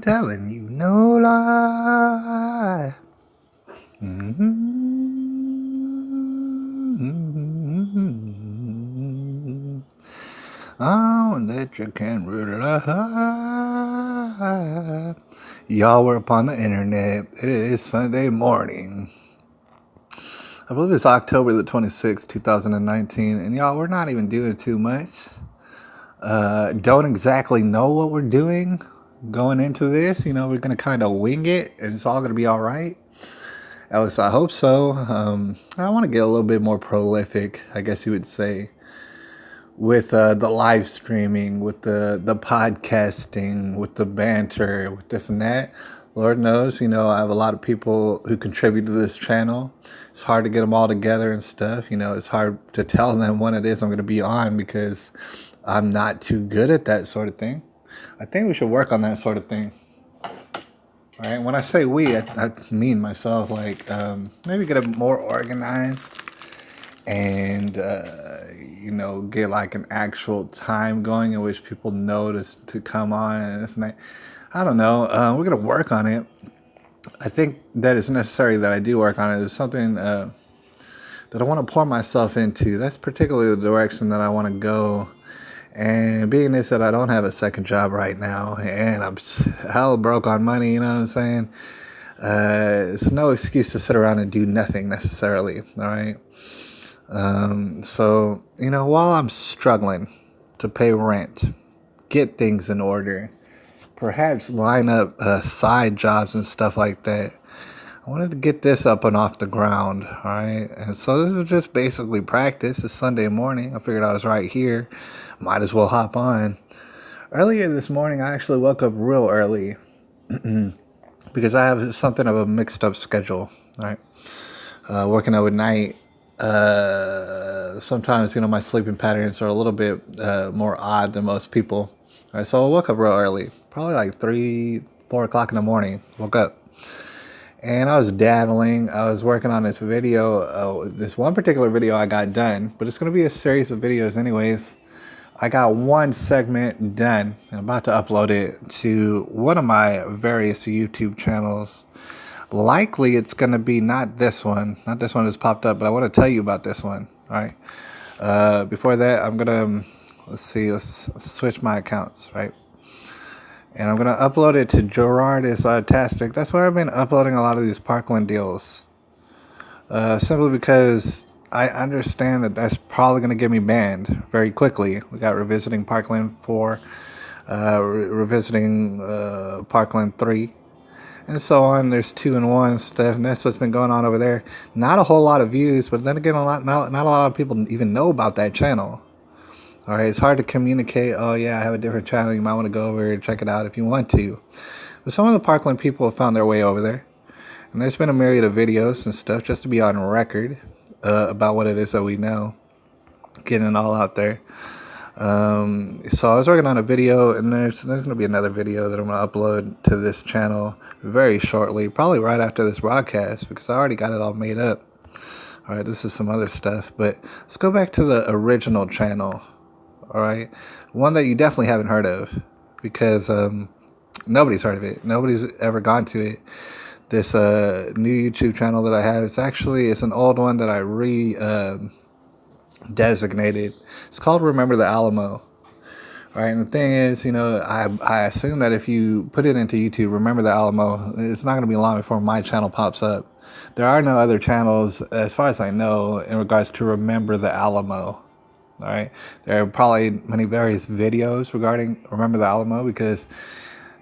telling you no lie. Mm-hmm. On that you can rely. Y'all were upon the internet. It is Sunday morning. I believe it's October the 26th, 2019. And y'all, we're not even doing too much. Don't exactly know what we're doing going into this. We're going to kind of wing it and it's all going to be all right. At least I hope so. I want to get a little bit more prolific, I guess you would say, with the live streaming, with the podcasting, with the banter, with this and that. Lord knows, I have a lot of people who contribute to this channel. It's hard to get them all together and stuff. It's hard to tell them when it is I'm going to be on because I'm not too good at that sort of thing. I think we should work on that sort of thing. All right. When I say we, I mean myself. Like maybe get it more organized and get like an actual time going in which people know to come on and this and that. I don't know. We're gonna work on it. I think that it's necessary that I do work on it. It's something that I want to pour myself into. That's particularly the direction that I want to go. And being this that I don't have a second job right now and I'm hell broke on money, you know what I'm saying? It's no excuse to sit around and do nothing necessarily, all right? So, while I'm struggling to pay rent, get things in order, perhaps line up side jobs and stuff like that, I wanted to get this up and off the ground, all right? And so this is just basically practice. It's Sunday morning. I figured I was right here. Might as well hop on. Earlier this morning, I actually woke up real early because I have something of a mixed up schedule, all right? Working overnight, sometimes, my sleeping patterns are a little bit more odd than most people. All right, so I woke up real early, probably like 3-4 o'clock in the morning. Woke up. And I was dabbling. I was working on this video. This one particular video I got done, but it's going to be a series of videos anyways. I got one segment done. I'm about to upload it to one of my various YouTube channels. Likely it's going to be not this one that's popped up, but I want to tell you about this one. All right. Before that, I'm going to, let's switch my accounts, right? And I'm going to upload it to Gerardistastic. That's where I've been uploading a lot of these Parkland deals. Simply because I understand that that's probably going to get me banned very quickly. We got Revisiting Parkland 4, Revisiting Parkland 3, and so on. There's 2-in-1 stuff, and that's what's been going on over there. Not a whole lot of views, but then again, not a lot of people even know about that channel. All right, it's hard to communicate. Oh yeah, I have a different channel. You might want to go over and check it out if you want to. But some of the Parkland people have found their way over there, and there's been a myriad of videos and stuff just to be on record about what it is that we know, getting it all out there. So I was working on a video, and there's going to be another video that I'm going to upload to this channel very shortly, probably right after this broadcast, because I already got it all made up. All right, this is some other stuff, but let's go back to the original channel. All right, one that you definitely haven't heard of because nobody's heard of it. Nobody's ever gone to it. This new YouTube channel that I have, it's an old one that I designated. It's called Remember the Alamo. All right, and the thing is, I assume that if you put it into YouTube, Remember the Alamo, it's not going to be long before my channel pops up. There are no other channels, as far as I know, in regards to Remember the Alamo. All right, there are probably many various videos regarding Remember the Alamo because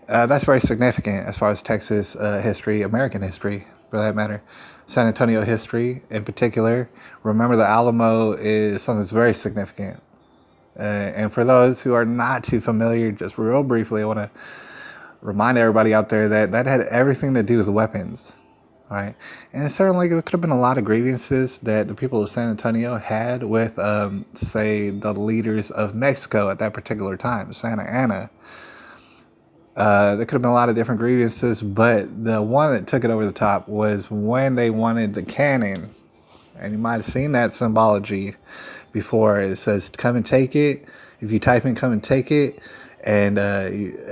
that's very significant as far as Texas history, American history, for that matter. San Antonio history in particular. Remember the Alamo is something that's very significant. And for those who are not too familiar, just real briefly, I want to remind everybody out there that had everything to do with weapons. All right. And certainly there could have been a lot of grievances that the people of San Antonio had with, say, the leaders of Mexico at that particular time, Santa Anna. There could have been a lot of different grievances, but the one that took it over the top was when they wanted the cannon. And you might have seen that symbology before. It says, come and take it. If you type in come and take it, And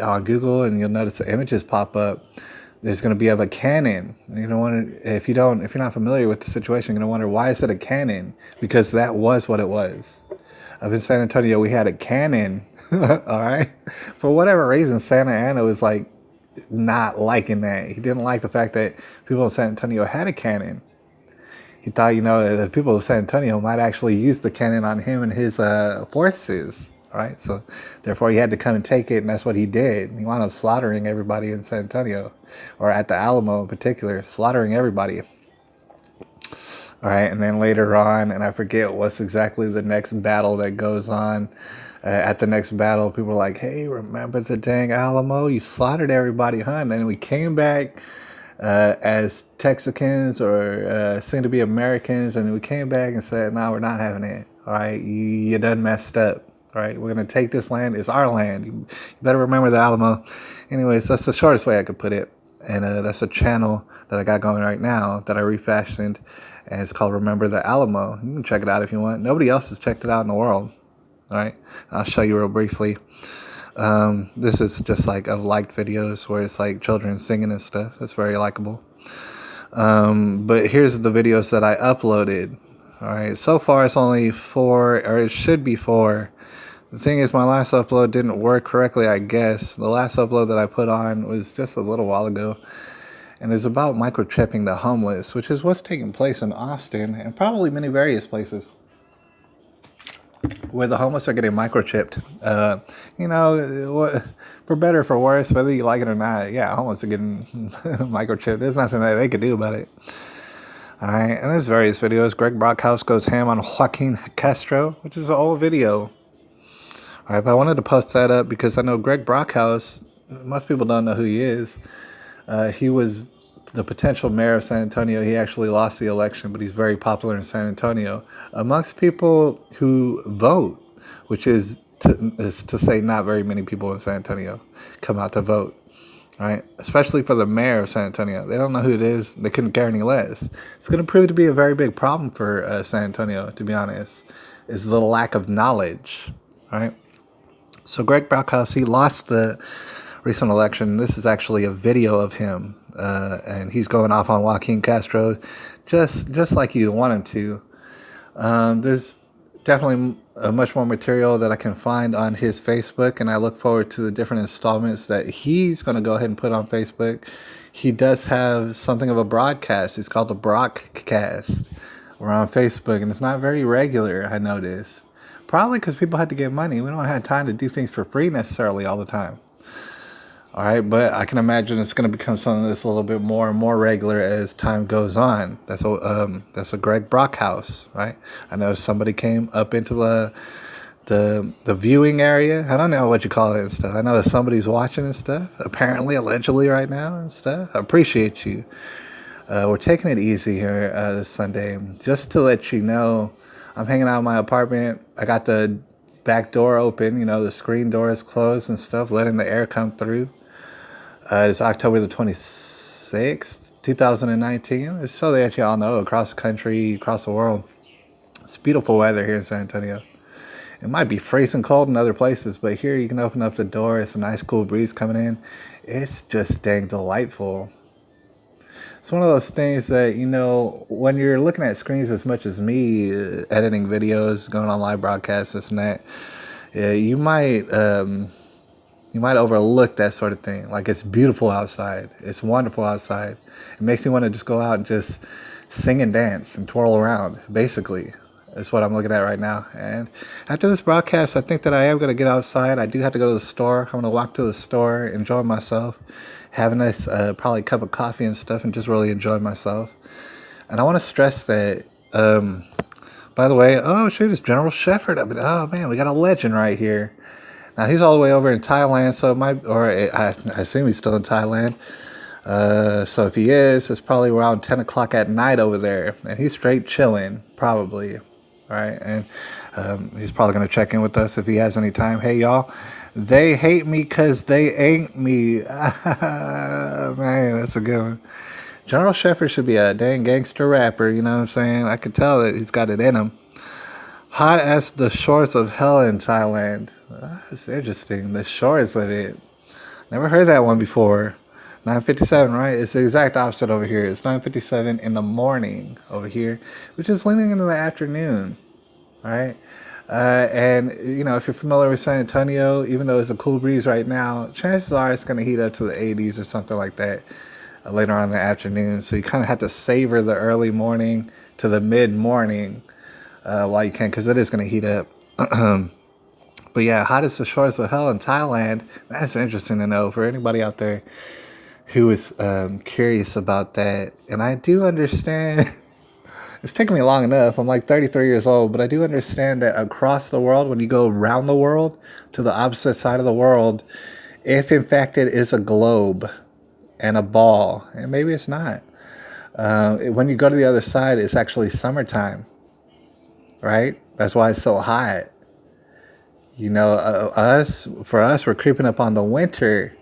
on Google, and you'll notice the images pop up. There's going to be of a cannon. You don't wonder if you're not familiar with the situation. You're going to wonder, why is it a cannon? Because that was what it was. Up in San Antonio, we had a cannon. All right. For whatever reason, Santa Ana was like not liking that. He didn't like the fact that people in San Antonio had a cannon. He thought, the people of San Antonio might actually use the cannon on him and his forces. All right. So therefore, he had to come and take it. And that's what he did. He wound up slaughtering everybody in San Antonio, or at the Alamo in particular, slaughtering everybody. All right. And then later on, and I forget what's exactly the next battle that goes on. At the next battle, people were like, hey, remember the dang Alamo? You slaughtered everybody, huh? And then we came back as Texicans or soon to be Americans, and we came back and said, no, we're not having it. All right, you done messed up. All right, we're going to take this land. It's our land. You better remember the Alamo. Anyways, that's the shortest way I could put it. And that's a channel that I got going right now that I refashioned, and it's called Remember the Alamo. You can check it out if you want. Nobody else has checked it out in the world. All right, I'll show you real briefly. This is just like of liked videos where it's like children singing and stuff. That's very likable. But here's the videos that I uploaded. All right, so far it's only 4, or it should be 4. The thing is, my last upload didn't work correctly, I guess. The last upload that I put on was just a little while ago. And it's about microchipping the homeless, which is what's taking place in Austin and probably many various places where the homeless are getting microchipped. For better or for worse, whether you like it or not, yeah, homeless are getting microchipped. There's nothing that they could do about it. All right, and there's various videos. Greg Brockhouse goes ham on Joaquin Castro, which is an old video. All right, but I wanted to post that up because I know Greg Brockhouse, most people don't know who he is. He was the potential mayor of San Antonio. He actually lost the election, but he's very popular in San Antonio amongst people who vote, which is to say not very many people in San Antonio come out to vote, right? Especially for the mayor of San Antonio. They don't know who it is. They couldn't care any less. It's going to prove to be a very big problem for San Antonio, to be honest, is the lack of knowledge, right? So Greg Brockhouse, he lost the recent election. This is actually a video of him, and he's going off on Joaquin Castro, just like you'd want him to. There's definitely much more material that I can find on his Facebook, and I look forward to the different installments that he's going to go ahead and put on Facebook. He does have something of a broadcast. It's called the Brockcast. We're on Facebook, and it's not very regular, I noticed. Probably because people had to get money. We don't have time to do things for free necessarily all the time. All right, but I can imagine it's going to become something that's a little bit more and more regular as time goes on. That's a Greg Brockhouse, right? I know somebody came up into the viewing area. I don't know what you call it and stuff. I know somebody's watching and stuff. Apparently, allegedly, right now and stuff. I appreciate you. We're taking it easy here this Sunday. Just to let you know, I'm hanging out in my apartment. I got the back door open. The screen door is closed and stuff, letting the air come through. It's October the 26th, 2019. It's so that you all know, across the country, across the world. It's beautiful weather here in San Antonio. It might be freezing cold in other places, but here you can open up the door. It's a nice cool breeze coming in. It's just dang delightful. It's one of those things that, when you're looking at screens as much as me, editing videos, going on live broadcasts, this and that, you might overlook that sort of thing. Like, it's beautiful outside. It's wonderful outside. It makes me want to just go out and just sing and dance and twirl around, basically. That's what I'm looking at right now. And after this broadcast, I think that I am going to get outside. I do have to go to the store. I'm going to walk to the store, enjoy myself, have a nice probably cup of coffee and stuff, and just really enjoy myself. And I want to stress that, by the way, oh, shoot, it's General Shepard. Oh, man, we got a legend right here. Now, he's all the way over in Thailand, I assume he's still in Thailand. So if he is, it's probably around 10 o'clock at night over there. And he's straight chilling, probably. All right, and he's probably going to check in with us if he has any time. Hey, y'all, they hate me because they ain't me. Man, that's a good one. General Shepard should be a dang gangster rapper, you know what I'm saying? I could tell that he's got it in him. Hot as the shores of hell in Thailand. It's interesting. The shores of it. Never heard that one before. 9:57, right? It's the exact opposite over here. It's 9:57 in the morning over here, which is leaning into the afternoon, right? And if you're familiar with San Antonio, even though it's a cool breeze right now, chances are it's going to heat up to the 80s or something like that later on in the afternoon. So you kind of have to savor the early morning to the mid morning while you can, because it is going to heat up. But yeah, hottest the shores of hell in Thailand. That's interesting to know for anybody out there who is curious about that. And I do understand. It's taken me long enough. I'm like 33 years old, but I do understand that across the world, when you go around the world to the opposite side of the world, if in fact it is a globe and a ball, and maybe it's not, when you go to the other side, it's actually summertime, right? That's why it's so hot. For us, we're creeping up on the winter,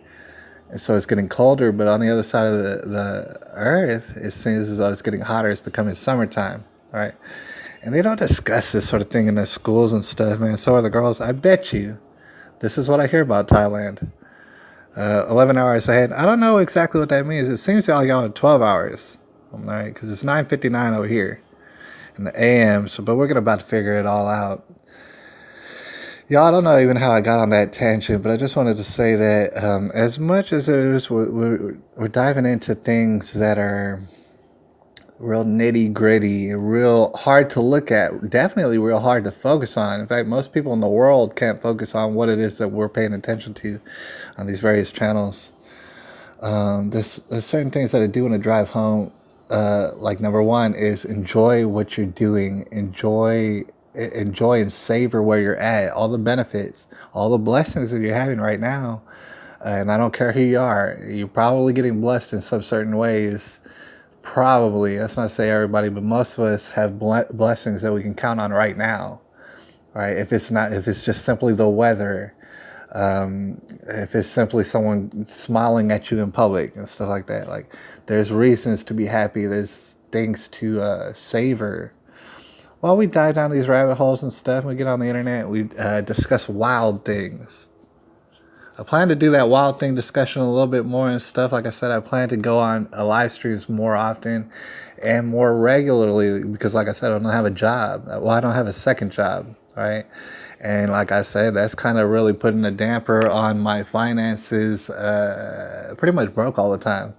and so it's getting colder. But on the other side of the earth, it seems as though it's getting hotter. It's becoming summertime, right? And they don't discuss this sort of thing in their schools and stuff, man. So are the girls. I bet you, this is what I hear about Thailand. 11 hours ahead. I don't know exactly what that means. It seems like y'all are 12 hours, all right? Because it's 9:59 over here in the AM. So, but we're about to figure it all out. Y'all, I don't know even how I got on that tangent, but I just wanted to say that as much as it is, we're diving into things that are real nitty gritty, real hard to look at, definitely real hard to focus on. In fact, most people in the world can't focus on what it is that we're paying attention to on these various channels. There's certain things that I do want to drive home. Like number one is enjoy what you're doing. Enjoy and savor where you're at, all the benefits, all the blessings that you're having right now. And I don't care who you are, you're probably getting blessed in some certain ways. Probably, that's not to say everybody, but most of us have blessings that we can count on right now, right? If it's just simply the weather, if it's simply someone smiling at you in public and stuff like that, like there's reasons to be happy. There's things to savor. While we dive down these rabbit holes and stuff, we get on the internet, we discuss wild things. I plan to do that wild thing discussion a little bit more and stuff. Like I said, I plan to go on live streams more often and more regularly because, like I said, I don't have a job. Well, I don't have a second job, right? And like I said, that's kind of really putting a damper on my finances. Pretty much broke all the time,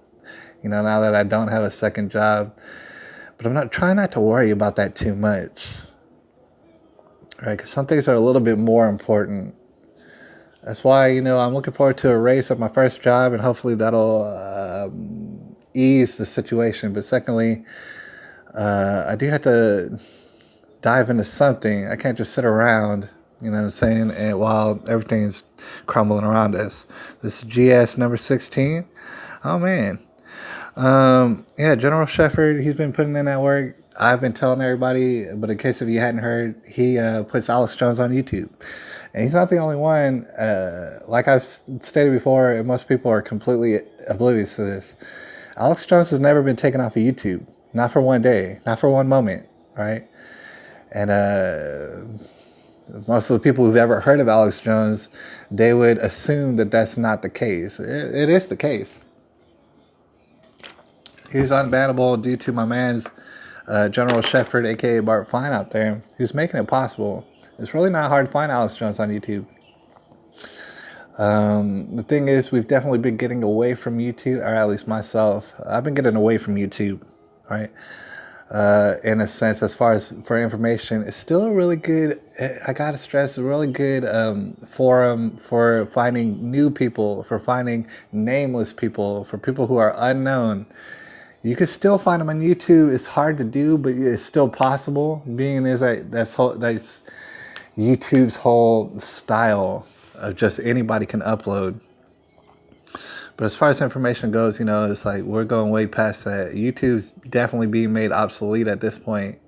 now that I don't have a second job. But I'm not trying not to worry about that too much, right? Because some things are a little bit more important. That's why, I'm looking forward to a raise at my first job, and hopefully that'll ease the situation. But secondly, I do have to dive into something. I can't just sit around, you know what I'm saying, and while everything is crumbling around us. This is GS number 16. Oh, man. Yeah, General Shepard, he's been putting in that work. I've been telling everybody, but in case if you hadn't heard, he puts Alex Jones on YouTube. And he's not the only one. Like I've stated before, and most people are completely oblivious to this. Alex Jones has never been taken off of YouTube. Not for one day. Not for one moment. Right? And most of the people who've ever heard of Alex Jones, they would assume that that's not the case. It is the case. He's unbannable due to my man's General Shepard, a.k.a. Bart Fine out there, who's making it possible. It's really not hard to find Alex Jones on YouTube. The thing is, we've definitely been getting away from YouTube, or at least myself. I've been getting away from YouTube, right? In a sense, as far as for information, it's still a really good, I gotta stress, a really good forum for finding new people, for finding nameless people, for people who are unknown. You can still find them on YouTube. It's hard to do, but it's still possible. Being is that's YouTube's whole style of just anybody can upload. But as far as information goes, it's like we're going way past that. YouTube's definitely being made obsolete at this point,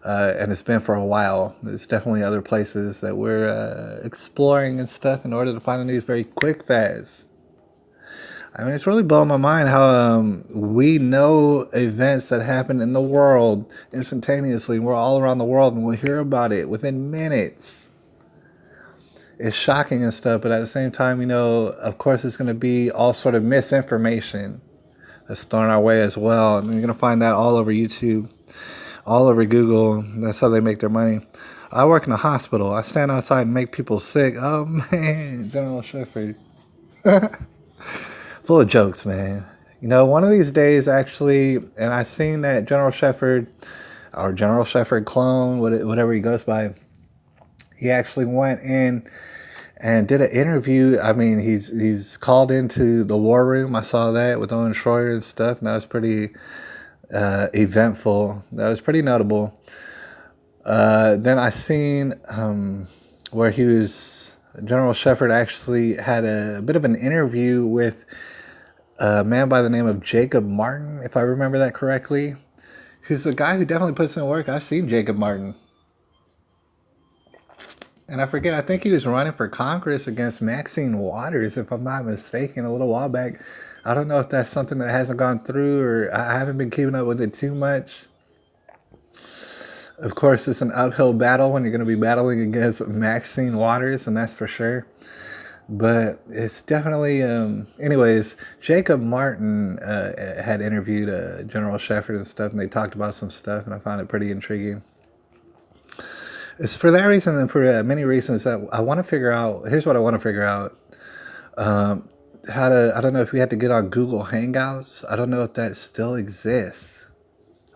and it's been for a while. There's definitely other places that we're exploring and stuff in order to find these very quick fads. I mean, it's really blowing my mind how we know events that happen in the world instantaneously. We're all around the world and we'll hear about it within minutes. it's shocking and stuff, but at the same time, of course, it's going to be all sort of misinformation that's thrown our way as well. And you're going to find that all over YouTube, all over Google. That's how they make their money. I work in a hospital. I stand outside and make people sick. Oh, man, General Shepard. Full of jokes, man. One of these days, actually, and I seen that General Shepard, or General Shepard clone, whatever he goes by, he actually went in and did an interview. I mean, he's called into the war room. I saw that with Owen Schroyer and stuff, and that was pretty eventful. That was pretty notable. Then I seen where General Shepard actually had a bit of an interview with a man by the name of Jacob Martin, if I remember that correctly. He's a guy who definitely puts in work. I've seen Jacob Martin. And I think he was running for Congress against Maxine Waters, if I'm not mistaken, a little while back. I don't know if that's something that hasn't gone through, or I haven't been keeping up with it too much. Of course, it's an uphill battle when you're going to be battling against Maxine Waters, and that's for sure. But it's definitely, anyways, Jacob Martin had interviewed General Shepard and stuff, and they talked about some stuff, and I found it pretty intriguing. It's for that reason and for many reasons that I want to figure out. Here's what I want to figure out. I don't know if we had to get on Google Hangouts. I don't know if that still exists.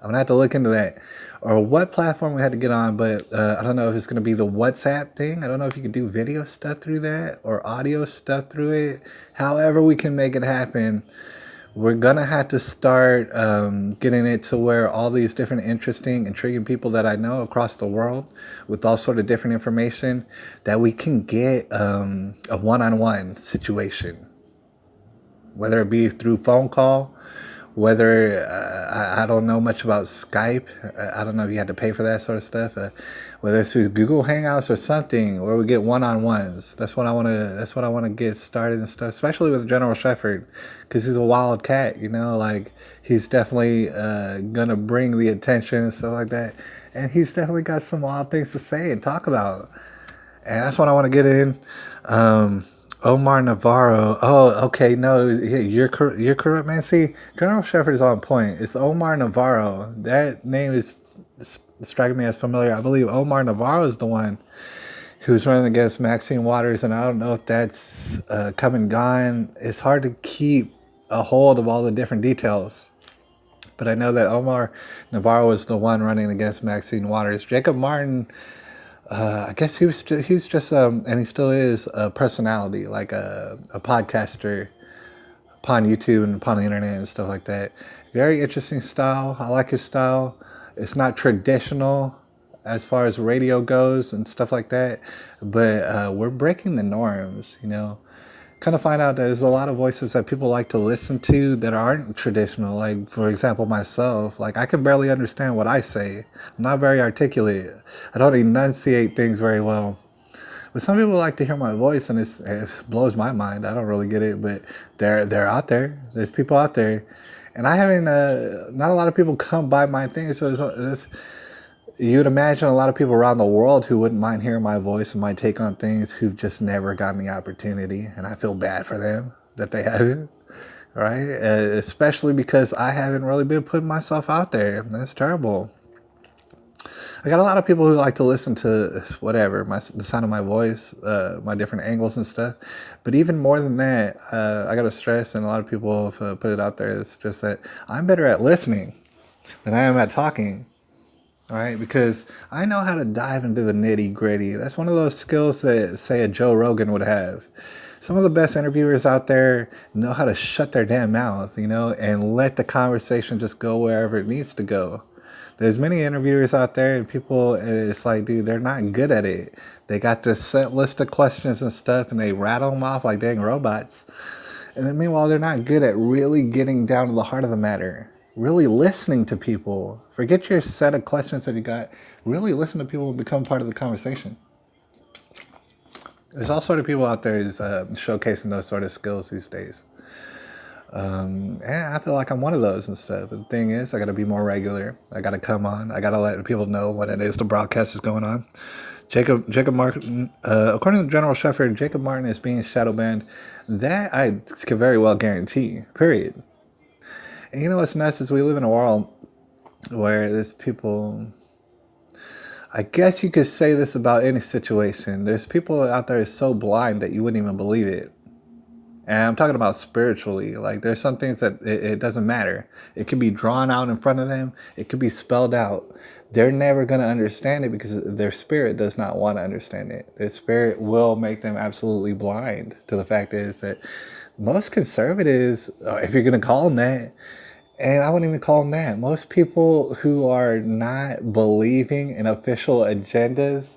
I'm going to have to look into that. Or what platform we had to get on, but I don't know if it's going to be the WhatsApp thing. I don't know if you can do video stuff through that or audio stuff through it. However we can make it happen, we're going to have to start getting it to where all these different interesting, intriguing people that I know across the world with all sort of different information, that we can get a one-on-one situation, whether it be through phone call, whether I don't know much about Skype. I don't know if you had to pay for that sort of stuff. Whether it's through Google Hangouts or something, where we get one-on-ones. That's what I want to get started and stuff. Especially with General Shepard, because he's a wild cat. Like he's definitely gonna bring the attention and stuff like that. And he's definitely got some wild things to say and talk about. And that's what I want to get in. Omar Navarro. Oh, okay. No, you're correct, man. See, General Shepard is on point. It's Omar Navarro. That name is striking me as familiar. I believe Omar Navarro is the one who's running against Maxine Waters, and I don't know if that's come and gone. It's hard to keep a hold of all the different details. But I know that Omar Navarro is the one running against Maxine Waters. Jacob Martin, I guess he's just and he still is a personality, like a podcaster upon YouTube and upon the internet and stuff like that. Very interesting style. I like his style. It's not traditional as far as radio goes and stuff like that, but we're breaking the norms, Kind of find out that there's a lot of voices that people like to listen to that aren't traditional. Like, for example, myself, like I can barely understand what I say. I'm not very articulate. I don't enunciate things very well. But some people like to hear my voice, and it blows my mind. I don't really get it, but they're out there. There's people out there, and I haven't. Not a lot of people come by my thing, so you'd imagine a lot of people around the world who wouldn't mind hearing my voice and my take on things, who've just never gotten the opportunity, and I feel bad for them that they haven't. Right? Especially because I haven't really been putting myself out there. That's terrible. I got a lot of people who like to listen to whatever, the sound of my voice, my different angles and stuff. But even more than that, I got to stress, and a lot of people have put it out there, it's just that I'm better at listening than I am at talking. All right, because I know how to dive into the nitty gritty. That's one of those skills that, say, a Joe Rogan would have. Some of the best interviewers out there know how to shut their damn mouth, and let the conversation just go wherever it needs to go. There's many interviewers out there, and people, it's like, dude, they're not good at it. They got this set list of questions and stuff, and they rattle them off like dang robots. And then meanwhile, they're not good at really getting down to the heart of the matter. Really listening to people. Forget your set of questions that you got. Really listen to people and become part of the conversation. There's all sort of people out there who's showcasing those sort of skills these days. And I feel like I'm one of those and stuff. But the thing is, I got to be more regular. I got to come on. I got to let people know when it is the broadcast is going on. Jacob Martin, according to General Shepard, Jacob Martin is being shadow banned. That I can very well guarantee. Period. And you know what's nuts is we live in a world where there's people. I guess you could say this about any situation. There's people out there so blind that you wouldn't even believe it. And I'm talking about spiritually. Like, there's some things that it doesn't matter. It can be drawn out in front of them. It could be spelled out. They're never going to understand it because their spirit does not want to understand it. Their spirit will make them absolutely blind to the fact is that most conservatives, if you're going to call them that, and I wouldn't even call them that, most people who are not believing in official agendas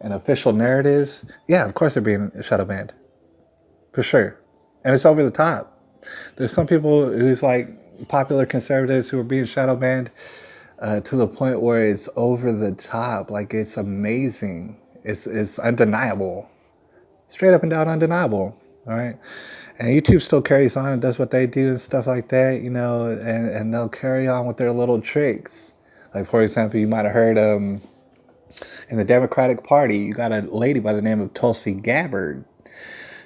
and official narratives, yeah, of course they're being shadow banned. For sure. And it's over the top. There's some people who's like popular conservatives who are being shadow banned to the point where it's over the top. Like, it's amazing. It's undeniable. Straight up and down undeniable. All right. And YouTube still carries on and does what they do and stuff like that, you know, and they'll carry on with their little tricks. Like, for example, you might have heard in the Democratic Party, you got a lady by the name of Tulsi Gabbard.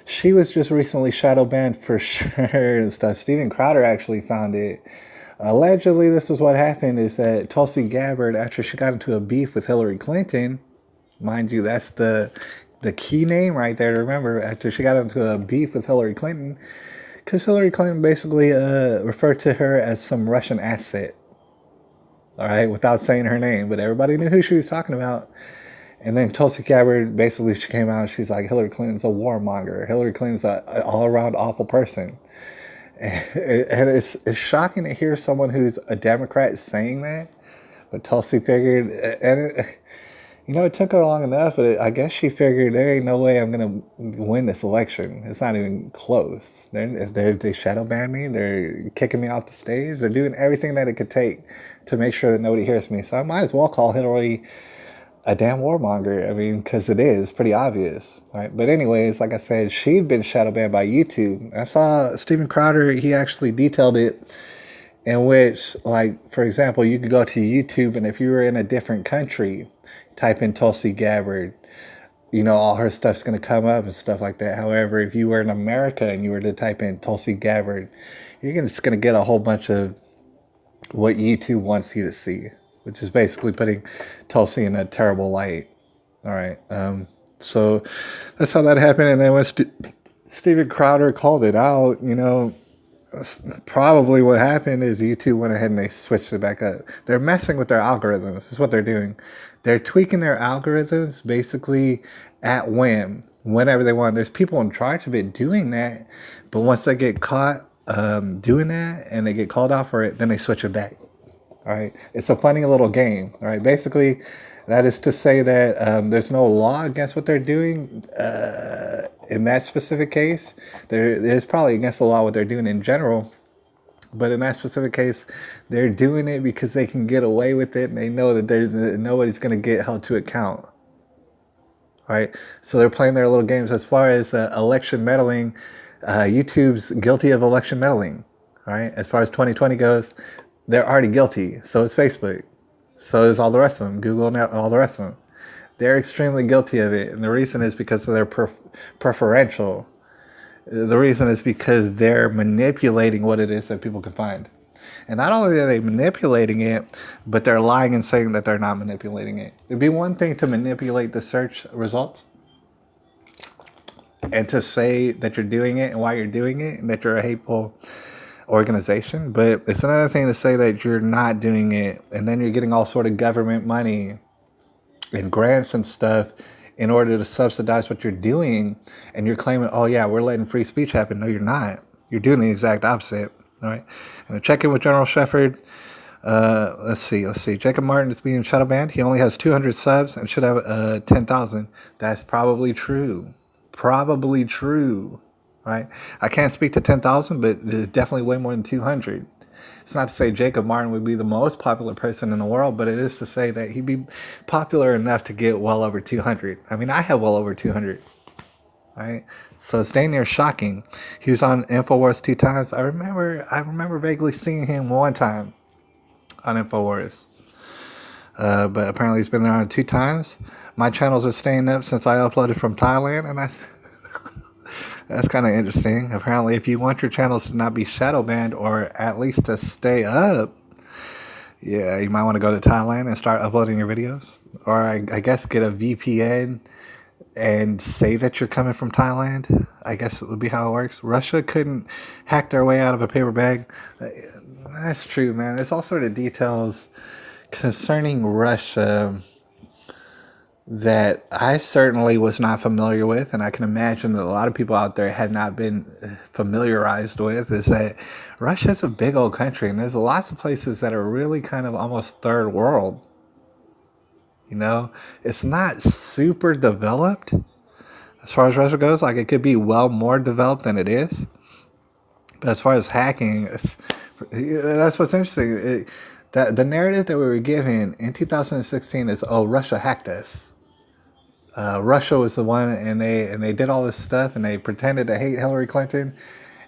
She was just recently shadow banned for sure and stuff. Steven Crowder actually found it. Allegedly, this was what happened is that Tulsi Gabbard, after she got into a beef with Hillary Clinton, mind you, that's the key name right there to remember, after she got into a beef with Hillary Clinton, because Hillary Clinton basically referred to her as some Russian asset, all right, without saying her name, but everybody knew who she was talking about. And then Tulsi Gabbard, basically, she came out and she's like, Hillary Clinton's a warmonger. Hillary Clinton's an all-around awful person. And it's shocking to hear someone who's a Democrat saying that. But Tulsi figured, it took her long enough, but I guess she figured there ain't no way I'm going to win this election. It's not even close. They shadow ban me. They're kicking me off the stage. They're doing everything that it could take to make sure that nobody hears me. So I might as well call Hillary a damn warmonger. I mean, because it is pretty obvious, right? But anyways, like I said, she'd been shadow banned by YouTube. I saw Steven Crowder, he actually detailed it, in which, like, for example, you could go to YouTube, and if you were in a different country, type in Tulsi Gabbard, all her stuff's going to come up and stuff like that. However, if you were in America and you were to type in Tulsi Gabbard, you're just going to get a whole bunch of what YouTube wants you to see, which is basically putting Tulsi in a terrible light. All right. So that's how that happened. And then when Steven Crowder called it out, probably what happened is YouTube went ahead and they switched it back up. They're messing with their algorithms. That's what they're doing. They're tweaking their algorithms basically at whim, whenever they want. There's people in charge of it doing that. But once they get caught doing that and they get called out for it, then they switch it back. All right. It's a funny little game. All right. Basically, that is to say that there's no law against what they're doing in that specific case. There is probably against the law what they're doing in general. But in that specific case, they're doing it because they can get away with it. And they know that nobody's going to get held to account. All right. So they're playing their little games. As far as election meddling, YouTube's guilty of election meddling. All right. As far as 2020 goes, they're already guilty. So is Facebook. So is all the rest of them. Google and all the rest of them. They're extremely guilty of it. And the reason is because of their preferential. The reason is because they're manipulating what it is that people can find. And not only are they manipulating it, but they're lying and saying that they're not manipulating it. It'd be one thing to manipulate the search results and to say that you're doing it and why you're doing it and that you're a hateful organization, but it's another thing to say that you're not doing it and then you're getting all sort of government money and grants and stuff in order to subsidize what you're doing, and you're claiming, oh yeah, we're letting free speech happen. No, you're not. You're doing the exact opposite. All right. And to check in with General Shepard, let's see. Jacob Martin is being shadow banned. He only has 200 subs and should have 10,000. That's probably true. Probably true. Right? I can't speak to 10,000, but it's definitely way more than 200. It's not to say Jacob Martin would be the most popular person in the world, but it is to say that he'd be popular enough to get well over 200. I mean, I have well over 200. Right? So it's dang near shocking. He was on InfoWars 2 times. I remember vaguely seeing him one time on InfoWars. But apparently he's been there on 2 times. My channels are staying up since I uploaded from Thailand, and that's kind of interesting. Apparently, if you want your channels to not be shadow banned, or at least to stay up, yeah, you might want to go to Thailand and start uploading your videos. Or I guess get a VPN and say that you're coming from Thailand. I guess it would be how it works. Russia couldn't hack their way out of a paper bag. That's true, man. There's all sort of details concerning Russia that I certainly was not familiar with, and I can imagine that a lot of people out there had not been familiarized with, is that Russia's a big old country, and there's lots of places that are really kind of almost third world. You know, it's not super developed as far as Russia goes. Like, it could be well more developed than it is. But as far as hacking, that's what's interesting. That the narrative that we were given in 2016 is, oh, Russia hacked us. Russia was the one, and they did all this stuff, and they pretended to hate Hillary Clinton,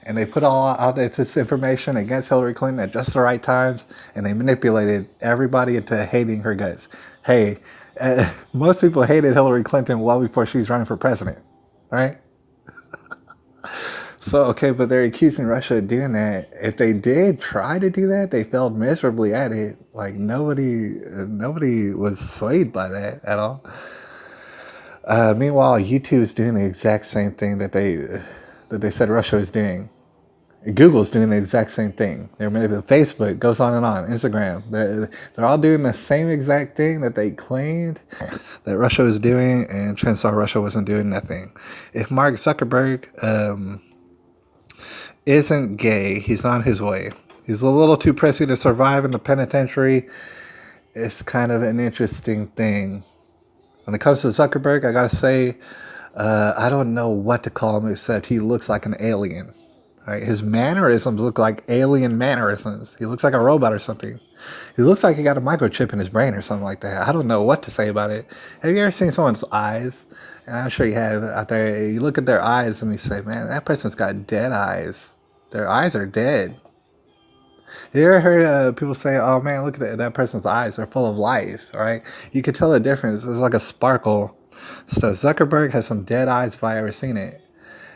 and they put all out this information against Hillary Clinton at just the right times, and they manipulated everybody into hating her guts. Hey, most people hated Hillary Clinton well before she's running for president, right? So, okay, but they're accusing Russia of doing that. If they did try to do that, they failed miserably at it. Like, nobody was swayed by that at all. Meanwhile, YouTube is doing the exact same thing that they said Russia was doing. Google's doing the exact same thing. Facebook goes on and on. Instagram, they're all doing the same exact thing that they claimed that Russia was doing, and chances are Russia wasn't doing nothing. If Mark Zuckerberg isn't gay, he's on his way. He's a little too prissy to survive in the penitentiary. It's kind of an interesting thing. When it comes to Zuckerberg, I gotta say, I don't know what to call him except he looks like an alien. Right? His mannerisms look like alien mannerisms. He looks like a robot or something. He looks like he got a microchip in his brain or something like that. I don't know what to say about it. Have you ever seen someone's eyes? And I'm sure you have out there. You look at their eyes and you say, man, that person's got dead eyes. Their eyes are dead. You ever heard people say, oh man, look at that person's eyes. They're full of life, right? You can tell the difference. It's like a sparkle. So Zuckerberg has some dead eyes if I ever seen it.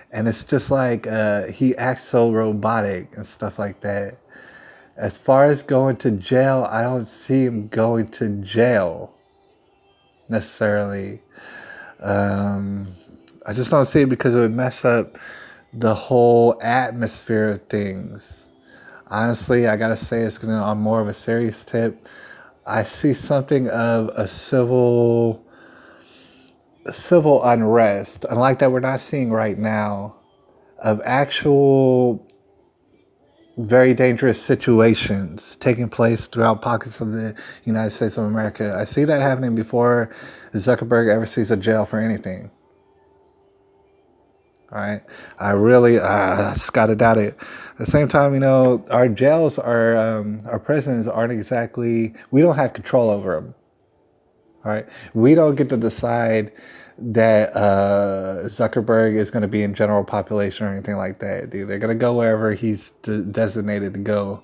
And it's just like he acts so robotic and stuff like that. As far as going to jail, I don't see him going to jail necessarily. I just don't see it because it would mess up the whole atmosphere of things. Honestly, I gotta say, it's gonna on more of a serious tip. I see something of a civil unrest, unlike that we're not seeing right now, of actual very dangerous situations taking place throughout pockets of the United States of America. I see that happening before Zuckerberg ever sees a jail for anything. All right, I really just gotta doubt it. At the same time, you know, our jails, our prisons aren't exactly. We don't have control over them. All right, we don't get to decide that Zuckerberg is going to be in general population or anything like that. Dude, they're going to go wherever he's designated to go.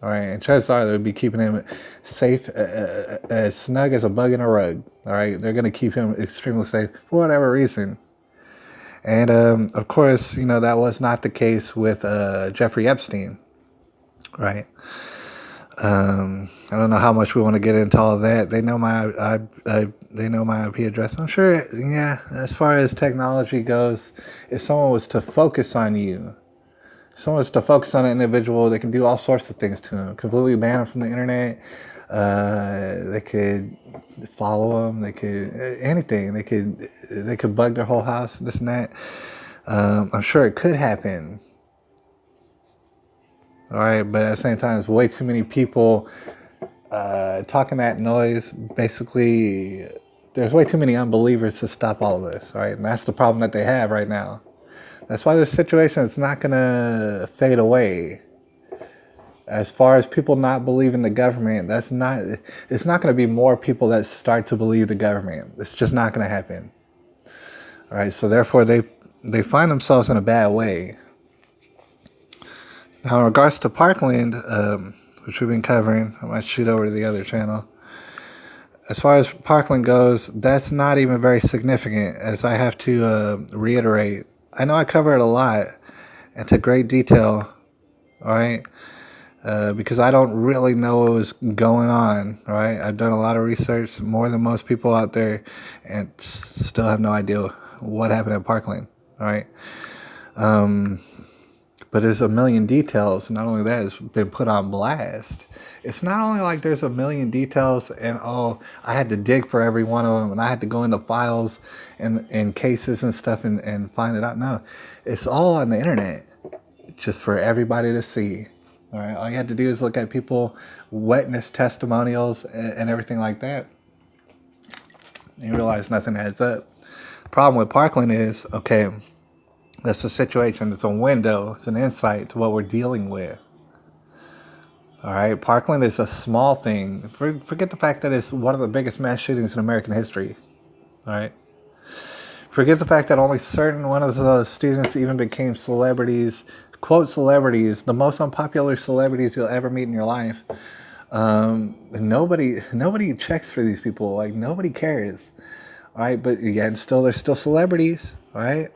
All right, and chances are they'll be keeping him safe, as snug as a bug in a rug. All right, they're going to keep him extremely safe for whatever reason. And of course, you know, that was not the case with Jeffrey Epstein, right? I don't know how much we want to get into all of that. They know they know my IP address. I'm sure, yeah, as far as technology goes, if someone was to focus on you, someone was to focus on an individual, they can do all sorts of things to them. Completely ban them from the internet. They could follow them. They could anything. They could bug their whole house. This and that. I'm sure it could happen. All right, but at the same time, there's way too many people talking that noise. Basically, there's way too many unbelievers to stop all of this. All right, and that's the problem that they have right now. That's why this situation is not going to fade away. As far as people not believing the government, it's not going to be more people that start to believe the government. It's just not going to happen. All right, so therefore they find themselves in a bad way. Now, in regards to Parkland, which we've been covering, I might shoot over to the other channel. as far as Parkland goes, that's not even very significant, as I have to reiterate. I know I cover it a lot and to great detail, all right? Because I don't really know what was going on, all right? I've done a lot of research, more than most people out there, and still have no idea what happened at Parkland, all right? But there's a million details. Not only that, it's been put on blast. It's not only like there's a million details and, oh, I had to dig for every one of them and I had to go into files and cases and stuff and find it out. No, it's all on the internet just for everybody to see. All right. All you had to do is look at people, witness testimonials and everything like that. And you realize nothing adds up. The problem with Parkland is, okay, that's a situation. It's a window. It's an insight to what we're dealing with. All right. Parkland is a small thing. Forget the fact that it's one of the biggest mass shootings in American history. All right. Forget the fact that only certain one of the students even became celebrities, quote celebrities, the most unpopular celebrities you'll ever meet in your life. Nobody checks for these people. Like, nobody cares. All right. But again, they're still celebrities. All right.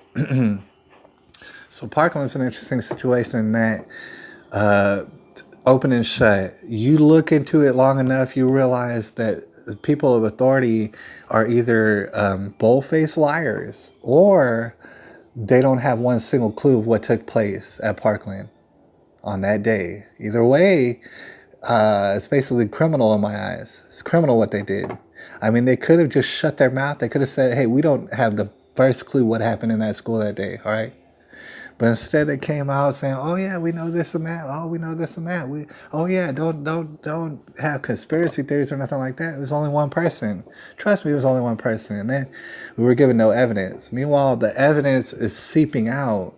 So Parkland's an interesting situation in that open and shut. You look into it long enough, you realize that people of authority are either bold-faced liars or they don't have one single clue of what took place at Parkland on that day. Either way, it's basically criminal in my eyes. It's criminal what they did. I mean, they could have just shut their mouth. They could have said, hey, we don't have the first clue what happened in that school that day, all right? But instead they came out saying, oh yeah, we know this and that. Oh, we know this and that. Oh yeah, don't have conspiracy theories or nothing like that. It was only one person. Trust me, it was only one person. And then we were given no evidence. Meanwhile, the evidence is seeping out.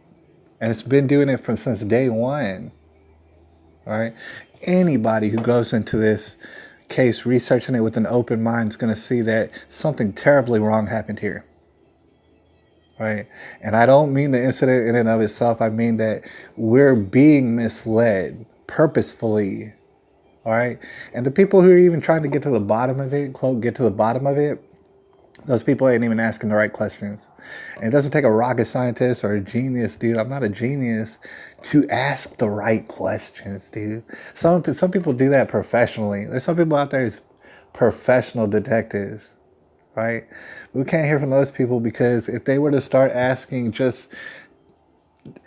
And it's been doing it since day one. All right? Anybody who goes into this case researching it with an open mind is going to see that something terribly wrong happened here. Right. And I don't mean the incident in and of itself. I mean that we're being misled purposefully. All right. And the people who are even trying to get to the bottom of it, quote, get to the bottom of it, those people ain't even asking the right questions. And it doesn't take a rocket scientist or a genius, dude. I'm not a genius to ask the right questions, dude. Some people do that professionally. There's some people out there who's professional detectives. Right? We can't hear from those people because if they were to start asking just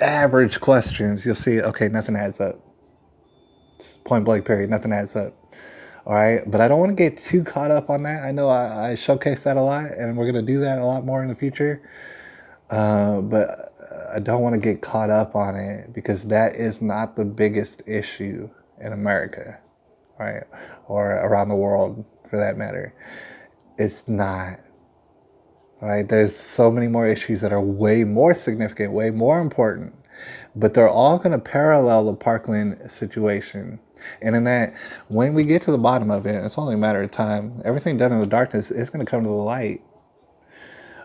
average questions, you'll see, okay, nothing adds up. Just point blank period, nothing adds up. All right, but I don't want to get too caught up on that. I know I showcase that a lot, and we're going to do that a lot more in the future. But I don't want to get caught up on it because that is not the biggest issue in America, right? Or around the world, for that matter. It's not, right? There's so many more issues that are way more significant, way more important, but they're all going to parallel the Parkland situation. And in that, when we get to the bottom of it, it's only a matter of time. Everything done in the darkness is going to come to the light.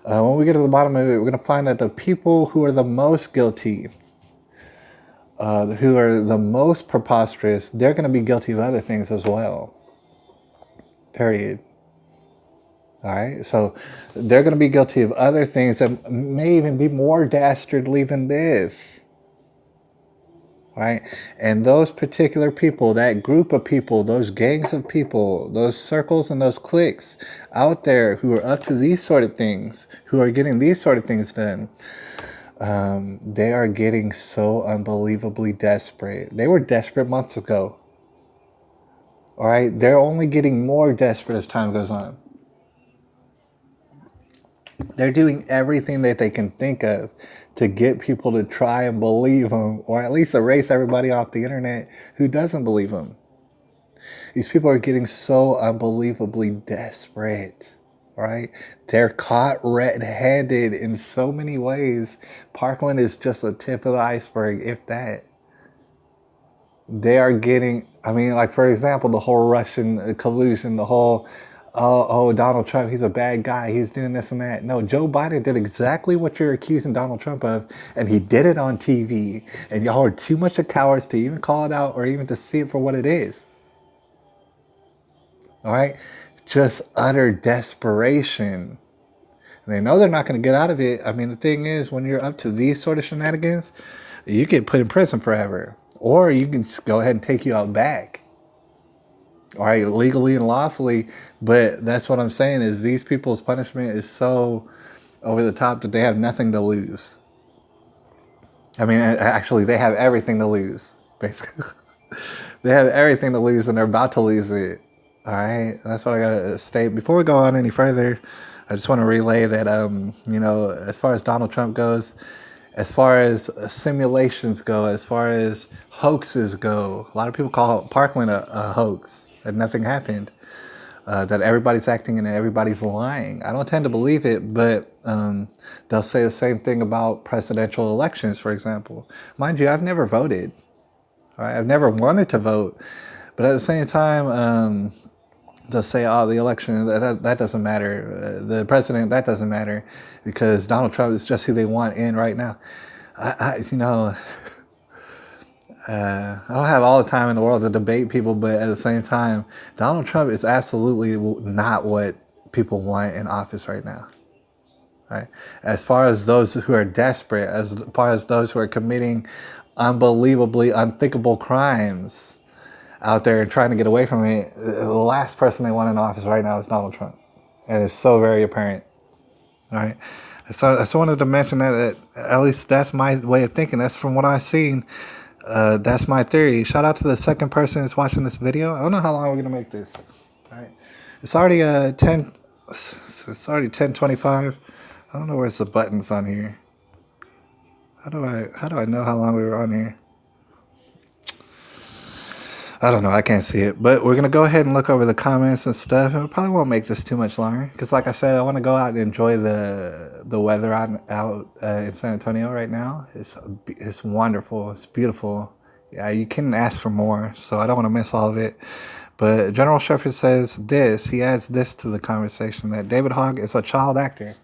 When we get to the bottom of it, we're going to find that the people who are the most guilty, who are the most preposterous, they're going to be guilty of other things as well. Period. All right, so they're going to be guilty of other things that may even be more dastardly than this. Right? And those particular people, that group of people, those gangs of people, those circles and those cliques out there who are up to these sort of things, who are getting these sort of things done, they are getting so unbelievably desperate. They were desperate months ago. All right, they're only getting more desperate as time goes on. They're doing everything that they can think of to get people to try and believe them, or at least erase everybody off the internet who doesn't believe them. These people are getting so unbelievably desperate, right? They're caught red-handed in so many ways. Parkland is just the tip of the iceberg, if that. They are getting, I mean, like, for example, the whole Russian collusion, the whole, oh, Donald Trump, he's a bad guy, he's doing this and that. No, Joe Biden did exactly what you're accusing Donald Trump of, and he did it on TV. And y'all are too much of cowards to even call it out or even to see it for what it is. All right? just utter desperation. And they know they're not going to get out of it. I mean, the thing is, when you're up to these sort of shenanigans, you get put in prison forever. Or you can just go ahead and take you out back. All right, legally and lawfully. But that's what I'm saying is these people's punishment is so over the top that they have nothing to lose. I mean, actually, they have everything to lose, basically. They have everything to lose, and they're about to lose it. All right, that's what I gotta state. Before we go on any further, I just want to relay that, as far as Donald Trump goes, as far as simulations go, as far as hoaxes go, a lot of people call Parkland a hoax, that nothing happened, that everybody's acting and everybody's lying. I don't tend to believe it, but they'll say the same thing about presidential elections, for example. Mind you, I've never voted. All right? I've never wanted to vote, but at the same time, they'll say, "Oh, the election that doesn't matter. The president that doesn't matter, because Donald Trump is just who they want in right now." I don't have all the time in the world to debate people, but at the same time, Donald Trump is absolutely not what people want in office right now. Right? As far as those who are desperate, as far as those who are committing unbelievably unthinkable crimes out there and trying to get away from it, the last person they want in office right now is Donald Trump. And it's so very apparent. All right. So I just wanted to mention that at least that's my way of thinking. That's from what I've seen. That's my theory. Shout out to the second person that's watching this video. I don't know how long we're gonna make this. All right. It's already 10. It's already 10:25. I don't know where's the buttons on here. How do I know how long we were on here? I don't know. I can't see it. But we're going to go ahead and look over the comments and stuff. And we probably won't make this too much longer. Because like I said, I want to go out and enjoy the weather out in San Antonio right now. It's wonderful. It's beautiful. Yeah, you couldn't ask for more. So I don't want to miss all of it. But General Shepard says this. He adds this to the conversation, that David Hogg is a child actor.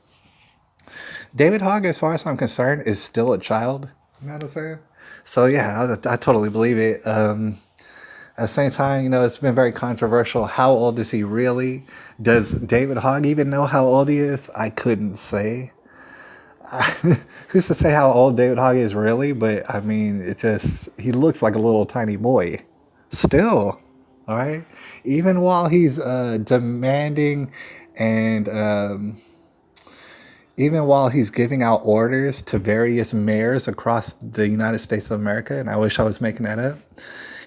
David Hogg, as far as I'm concerned, is still a child. You know what I'm saying? So yeah, I totally believe it. At the same time, it's been very controversial. How old is he really? Does David Hogg even know how old he is? I couldn't say. Who's to say how old David Hogg is really? But I mean, he looks like a little tiny boy. Still, all right? Even while he's demanding and even while he's giving out orders to various mayors across the United States of America, and I wish I was making that up,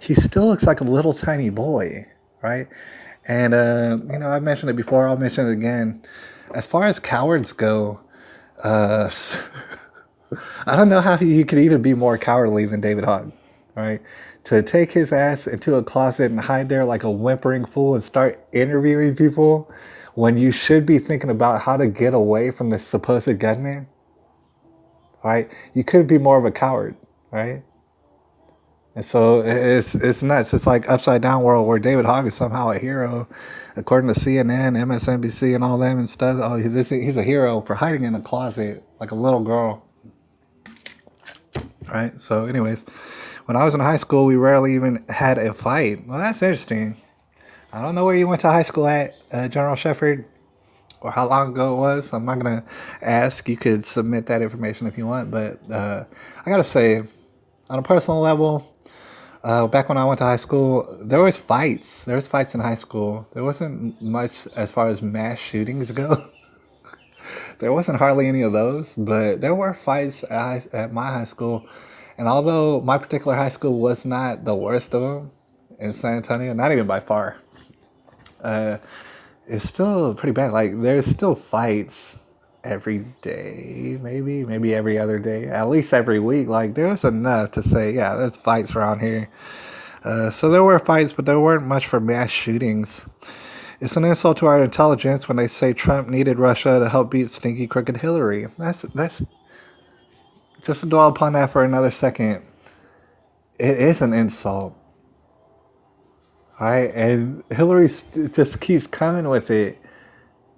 he still looks like a little tiny boy, right? And, I've mentioned it before. I'll mention it again. As far as cowards go, I don't know how you could even be more cowardly than David Hogg, right? To take his ass into a closet and hide there like a whimpering fool and start interviewing people when you should be thinking about how to get away from this supposed gunman, right? You couldn't be more of a coward, right? And so it's nuts. It's like upside down world where David Hogg is somehow a hero, according to CNN, MSNBC, and all them and stuff. Oh, he's a hero for hiding in a closet like a little girl. Right? So anyways, when I was in high school, we rarely even had a fight. Well, that's interesting. I don't know where you went to high school at, General Shepard, or how long ago it was. I'm not going to ask. You could submit that information if you want. But I got to say, on a personal level, back when I went to high school, there was fights. There was fights in high school. There wasn't much as far as mass shootings go. There wasn't hardly any of those, but there were fights at my high school. And although my particular high school was not the worst of them in San Antonio, not even by far, it's still pretty bad. Like, there's still fights every day, maybe every other day, at least every week. Like, there was enough to say, yeah, there's fights around here. So there were fights, but there weren't much for mass shootings. It's an insult to our intelligence when they say Trump needed Russia to help beat stinky, crooked Hillary. That's just to dwell upon that for another second. It is an insult. All right, and Hillary just keeps coming with it.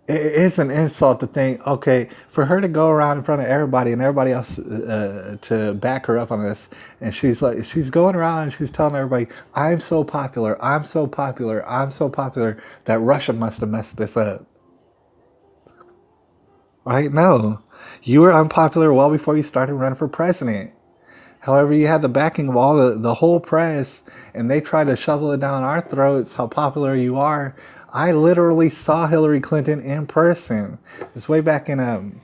It's an insult to think, okay, for her to go around in front of everybody and everybody else to back her up on this, and she's going around and she's telling everybody, I'm so popular, I'm so popular, I'm so popular, that Russia must have messed this up. Right? No. You were unpopular well before you started running for president. However, you had the backing of all the whole press, and they tried to shovel it down our throats how popular you are. I literally saw Hillary Clinton in person. It's way back in,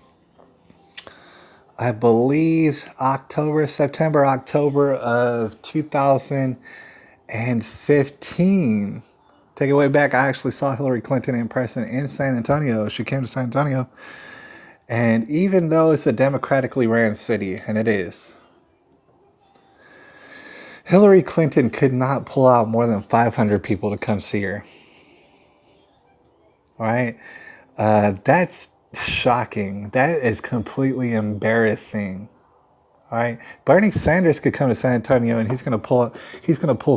I believe, October of 2015. Take it way back. I actually saw Hillary Clinton in person in San Antonio. She came to San Antonio. And even though it's a democratically ran city, and it is, Hillary Clinton could not pull out more than 500 people to come see her. All right? That's shocking. That is completely embarrassing. All right? Bernie Sanders could come to San Antonio and he's gonna pull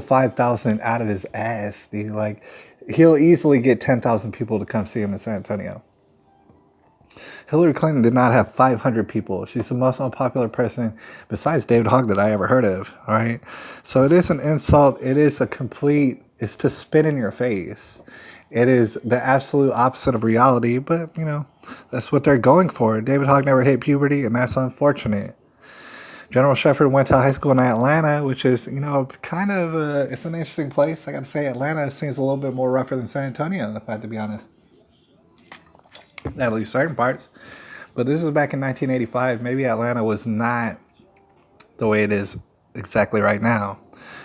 5,000 out of his ass, dude. Like, he'll easily get 10,000 people to come see him in San Antonio. Hillary Clinton did not have 500 people. She's the most unpopular person besides David Hogg that I ever heard of. All right. So it is an insult. It's to spit in your face. It is the absolute opposite of reality, but that's what they're going for. David Hogg never hit puberty, and that's unfortunate. General Shepard went to high school in Atlanta, which is, kind of, it's an interesting place. I got to say, Atlanta seems a little bit more rougher than San Antonio, if I have to be honest. At least certain parts. But this was back in 1985. Maybe Atlanta was not the way it is exactly right now.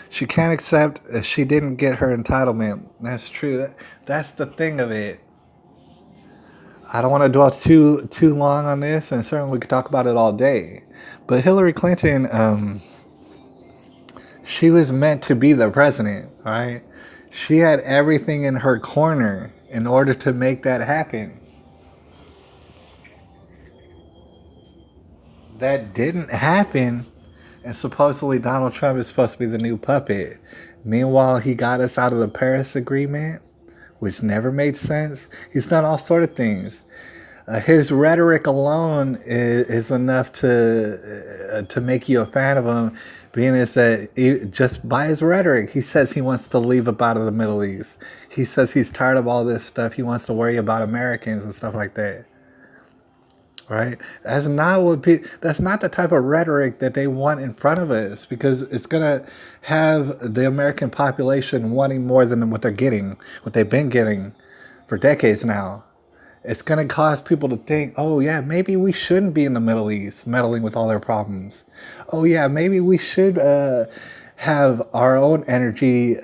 She can't accept she didn't get her entitlement. That's true. That's the thing of it. I don't want to dwell too long on this, and certainly we could talk about it all day. But Hillary Clinton, she was meant to be the president, all right? She had everything in her corner in order to make that happen. That didn't happen, and supposedly Donald Trump is supposed to be the new puppet. Meanwhile, he got us out of the Paris Agreement, which never made sense. He's done all sort of things. His rhetoric alone is enough to make you a fan of him, being is that just by his rhetoric, he says he wants to leave up out of the Middle East. He says he's tired of all this stuff. He wants to worry about Americans and stuff like that. Right? That's not the type of rhetoric that they want in front of us, because it's gonna have the American population wanting more than what they're getting, what they've been getting for decades now. It's gonna cause people to think, oh yeah, maybe we shouldn't be in the Middle East meddling with all their problems. Oh yeah, maybe we should have our own energy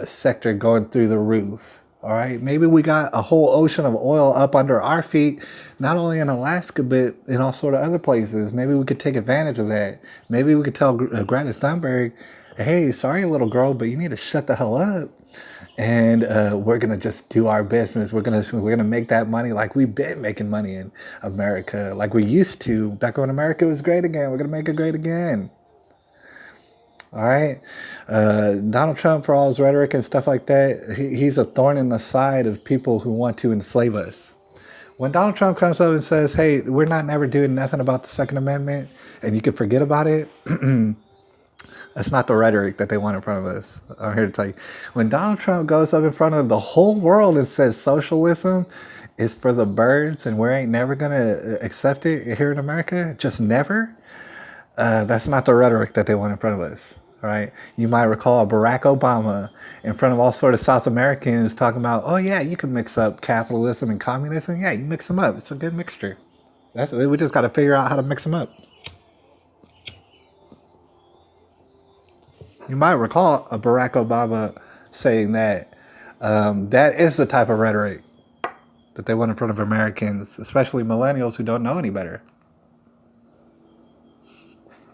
sector going through the roof. All right, maybe we got a whole ocean of oil up under our feet, not only in Alaska, but in all sort of other places. Maybe we could take advantage of that. Maybe we could tell Greta Thunberg, hey, sorry, little girl, but you need to shut the hell up. And we're gonna just do our business. We're gonna make that money like we've been making money in America, like we used to back when America was great again. We're gonna make it great again. All right. Donald Trump, for all his rhetoric and stuff like that, he's a thorn in the side of people who want to enslave us. When Donald Trump comes up and says, hey, we're not never doing nothing about the Second Amendment, and you can forget about it, that's not the rhetoric that they want in front of us. I'm here to tell you. When Donald Trump goes up in front of the whole world and says socialism is for the birds and we ain't never going to accept it here in America, just never, that's not the rhetoric that they want in front of us. All right. You might recall Barack Obama in front of all sort of South Americans talking about, oh yeah, you can mix up capitalism and communism. Yeah, you mix them up. It's a good mixture. We just got to figure out how to mix them up. You might recall Barack Obama saying that that is the type of rhetoric that they want in front of Americans, especially millennials who don't know any better.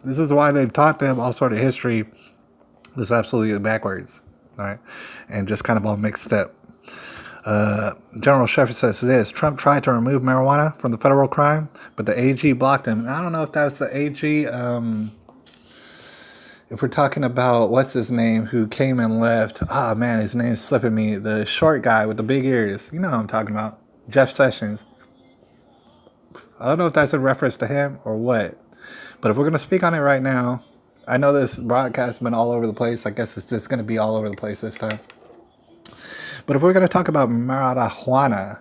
This is why they've taught them all sort of history that's absolutely backwards, all right, and just kind of all mixed up. General Shepard says this: Trump tried to remove marijuana from the federal crime, but the AG blocked him. And I don't know if that's the AG. If we're talking about what's his name who came and left, man, his name's slipping me. The short guy with the big ears. You know who I'm talking about. Jeff Sessions. I don't know if that's a reference to him or what. But if we're going to speak on it right now, I know this broadcast has been all over the place. I guess it's just going to be all over the place this time. But if we're going to talk about marijuana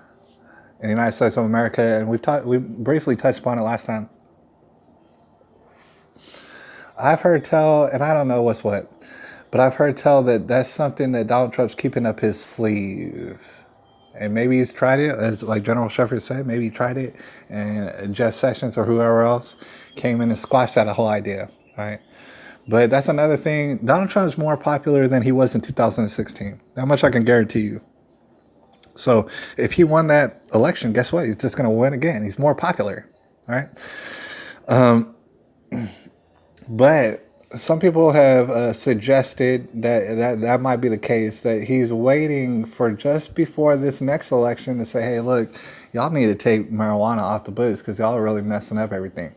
in the United States of America, and we briefly touched upon it last time, I've heard tell, and I don't know what's what, but I've heard tell that that's something that Donald Trump's keeping up his sleeve. And maybe he's tried it, as like General Shepard said, maybe he tried it, and Jeff Sessions or whoever else came in and squashed that whole idea, right? But that's another thing. Donald Trump's more popular than he was in 2016. That much I can guarantee you. So if he won that election, guess what? He's just going to win again. He's more popular, right? But some people have suggested that might be the case, that he's waiting for just before this next election to say, hey, look, y'all need to take marijuana off the books because y'all are really messing up everything.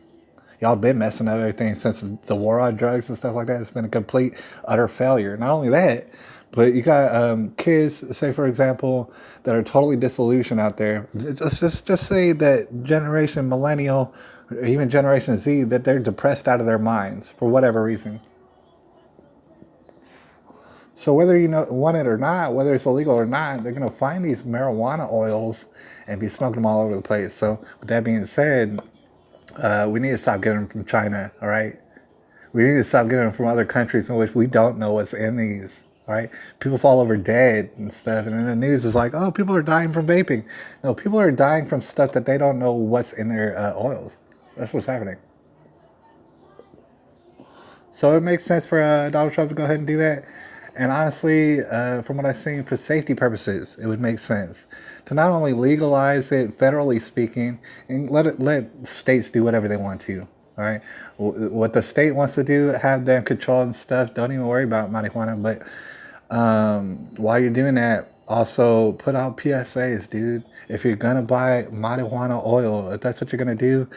Y'all been messing up everything since the war on drugs and stuff like that. It's been a complete, utter failure. Not only that, but you got kids, say, for example, that are totally disillusioned out there. Just say that generation millennial or even Generation Z, that they're depressed out of their minds for whatever reason. So whether you want it or not, whether it's illegal or not, they're going to find these marijuana oils and be smoking them all over the place. So with that being said, we need to stop getting them from China, all right? We need to stop getting them from other countries in which we don't know what's in these, all right? People fall over dead and stuff, and then the news is like, oh, people are dying from vaping. No, people are dying from stuff that they don't know what's in their oils. That's what's happening. So it makes sense for Donald Trump to go ahead and do that. And honestly, from what I've seen, for safety purposes, it would make sense to not only legalize it, federally speaking, and let states do whatever they want to. All right, what the state wants to do, have them control and stuff. Don't even worry about marijuana. But while you're doing that, also put out PSAs, dude. If you're gonna buy marijuana oil, if that's what you're gonna do,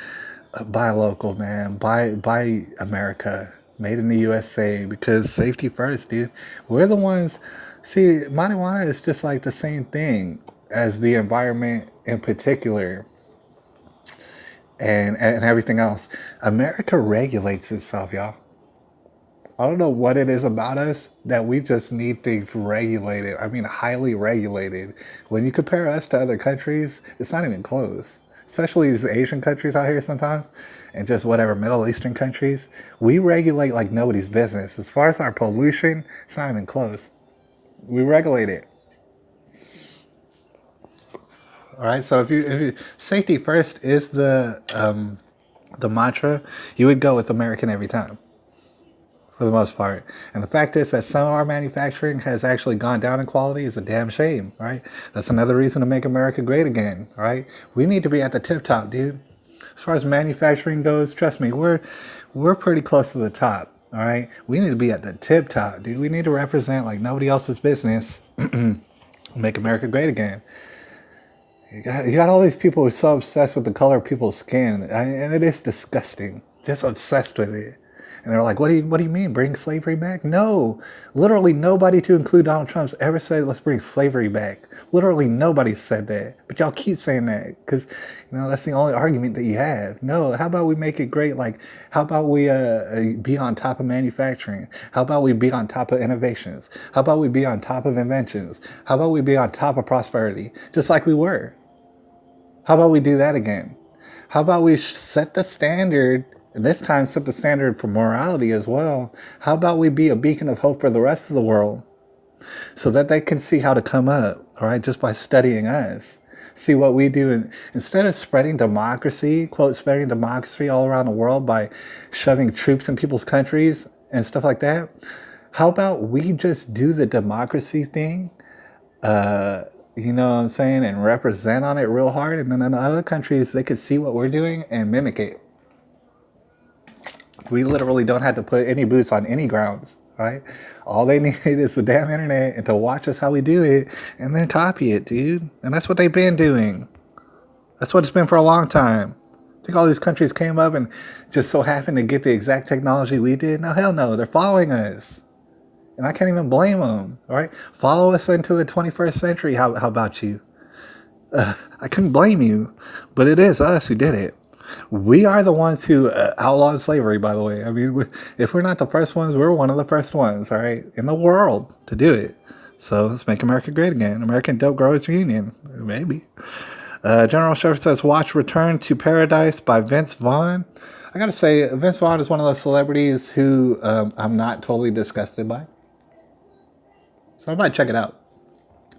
buy local, man. Buy America, made in the USA, because safety first, dude. We're the ones. See, marijuana is just like the same thing as the environment in particular, and everything else. America regulates itself, y'all. I don't know what it is about us that we just need things regulated. I mean, highly regulated. When you compare us to other countries, it's not even close. Especially these Asian countries out here sometimes, and just whatever Middle Eastern countries, we regulate like nobody's business. As far as our pollution, it's not even close. We regulate it. All right. So if you safety first is the mantra, you would go with American every time, for the most part. And the fact is that some of our manufacturing has actually gone down in quality is a damn shame, right? That's another reason to make America great again, right? We need to be at the tip top, dude. As far as manufacturing goes, trust me, we're pretty close to the top, all right? We need to be at the tip top, dude. We need to represent like nobody else's business. Make America great again. You got all these people who are so obsessed with the color of people's skin, and it is disgusting. Just obsessed with it. And they're like, what do you mean, bring slavery back? No, literally nobody, to include Donald Trump, ever said, let's bring slavery back. Literally nobody said that. But y'all keep saying that because, that's the only argument that you have. No, how about we make it great? Like, how about we be on top of manufacturing? How about we be on top of innovations? How about we be on top of inventions? How about we be on top of prosperity? Just like we were. How about we do that again? How about we set the standard, and this time set the standard for morality as well? How about we be a beacon of hope for the rest of the world so that they can see how to come up, all right, just by studying us? See what we do. And instead of spreading democracy, quote, spreading democracy all around the world by shoving troops in people's countries and stuff like that, how about we just do the democracy thing? You know what I'm saying? And represent on it real hard. And then in other countries, they could see what we're doing and mimic it. We literally don't have to put any boots on any grounds, right? All they need is the damn internet and to watch us how we do it and then copy it, dude. And that's what they've been doing. That's what it's been for a long time. I think all these countries came up and just so happened to get the exact technology we did. No, hell no. They're following us. And I can't even blame them, all right? Follow us into the 21st century. How about you? I couldn't blame you, but it is us who did it. We are the ones who outlawed slavery, by the way. I mean, if we're not the first ones, we're one of the first ones, all right, in the world to do it. So let's make America great again. American Dope Growers Reunion, maybe. General Shepard says, watch Return to Paradise by Vince Vaughn. I gotta say, Vince Vaughn is one of those celebrities who I'm not totally disgusted by. So I might check it out.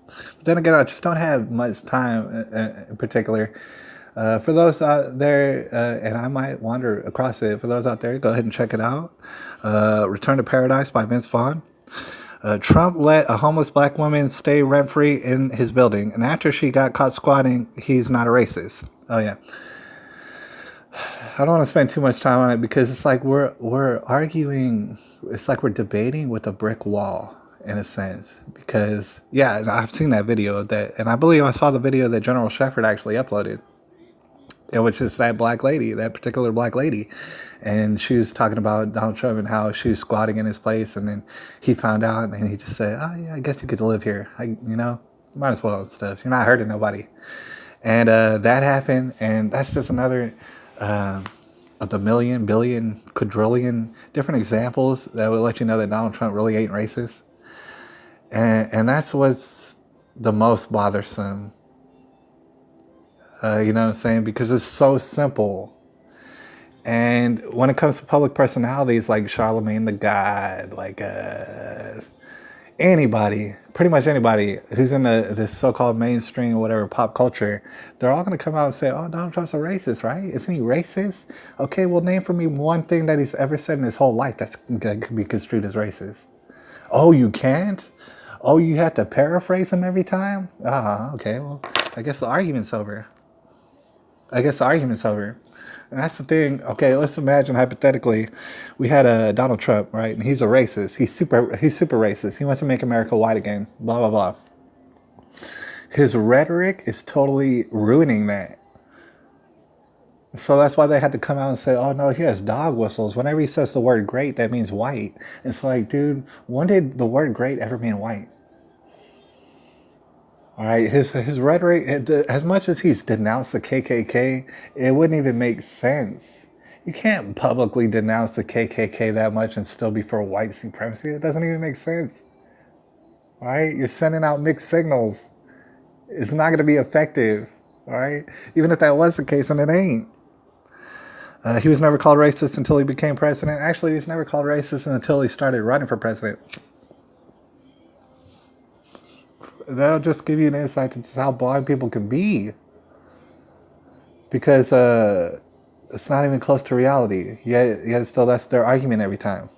But then again, I just don't have much time in particular. For those out there, and I might wander across it, for those out there, go ahead and check it out. Return to Paradise by Vince Vaughn. Trump let a homeless black woman stay rent-free in his building, and after she got caught squatting, he's not a racist. Oh, yeah. I don't want to spend too much time on it because it's like we're arguing, it's like we're debating with a brick wall in a sense. Because, yeah, I've seen that video of that, and I believe I saw the video that General Shepard actually uploaded. Which is that black lady, that particular black lady. And she was talking about Donald Trump and how she was squatting in his place. And then he found out and he just said, oh, yeah, I guess you could live here. Might as well and stuff. You're not hurting nobody. And that happened. And that's just another of the million, billion, quadrillion different examples that would let you know that Donald Trump really ain't racist. And that's what's the most bothersome. You know what I'm saying? Because it's so simple. And when it comes to public personalities like Charlemagne the God, like anybody, pretty much anybody who's in this so-called mainstream or whatever pop culture, they're all going to come out and say, oh, Donald Trump's a racist, right? Isn't he racist? Okay, well, name for me one thing that he's ever said in his whole life that could be construed as racist. Oh, you can't? Oh, you have to paraphrase him every time? Okay, well, I guess the argument's over. And that's the thing. Okay, let's imagine hypothetically, we had a Donald Trump, right? And he's a racist. He's super racist. He wants to make America white again. Blah blah blah. His rhetoric is totally ruining that. So that's why they had to come out and say, "Oh no, he has dog whistles." Whenever he says the word "great," that means white. It's like, dude, when did the word "great" ever mean white? All right, his rhetoric, as much as he's denounced the KKK, it wouldn't even make sense. You can't publicly denounce the KKK that much and still be for white supremacy. It doesn't even make sense. All right, you're sending out mixed signals. It's not going to be effective. All right, even if that was the case, and it ain't. He was never called racist until he became president. Actually, he was never called racist until he started running for president. That'll just give you an insight into how blind people can be. Because it's not even close to reality. Yet still that's their argument every time.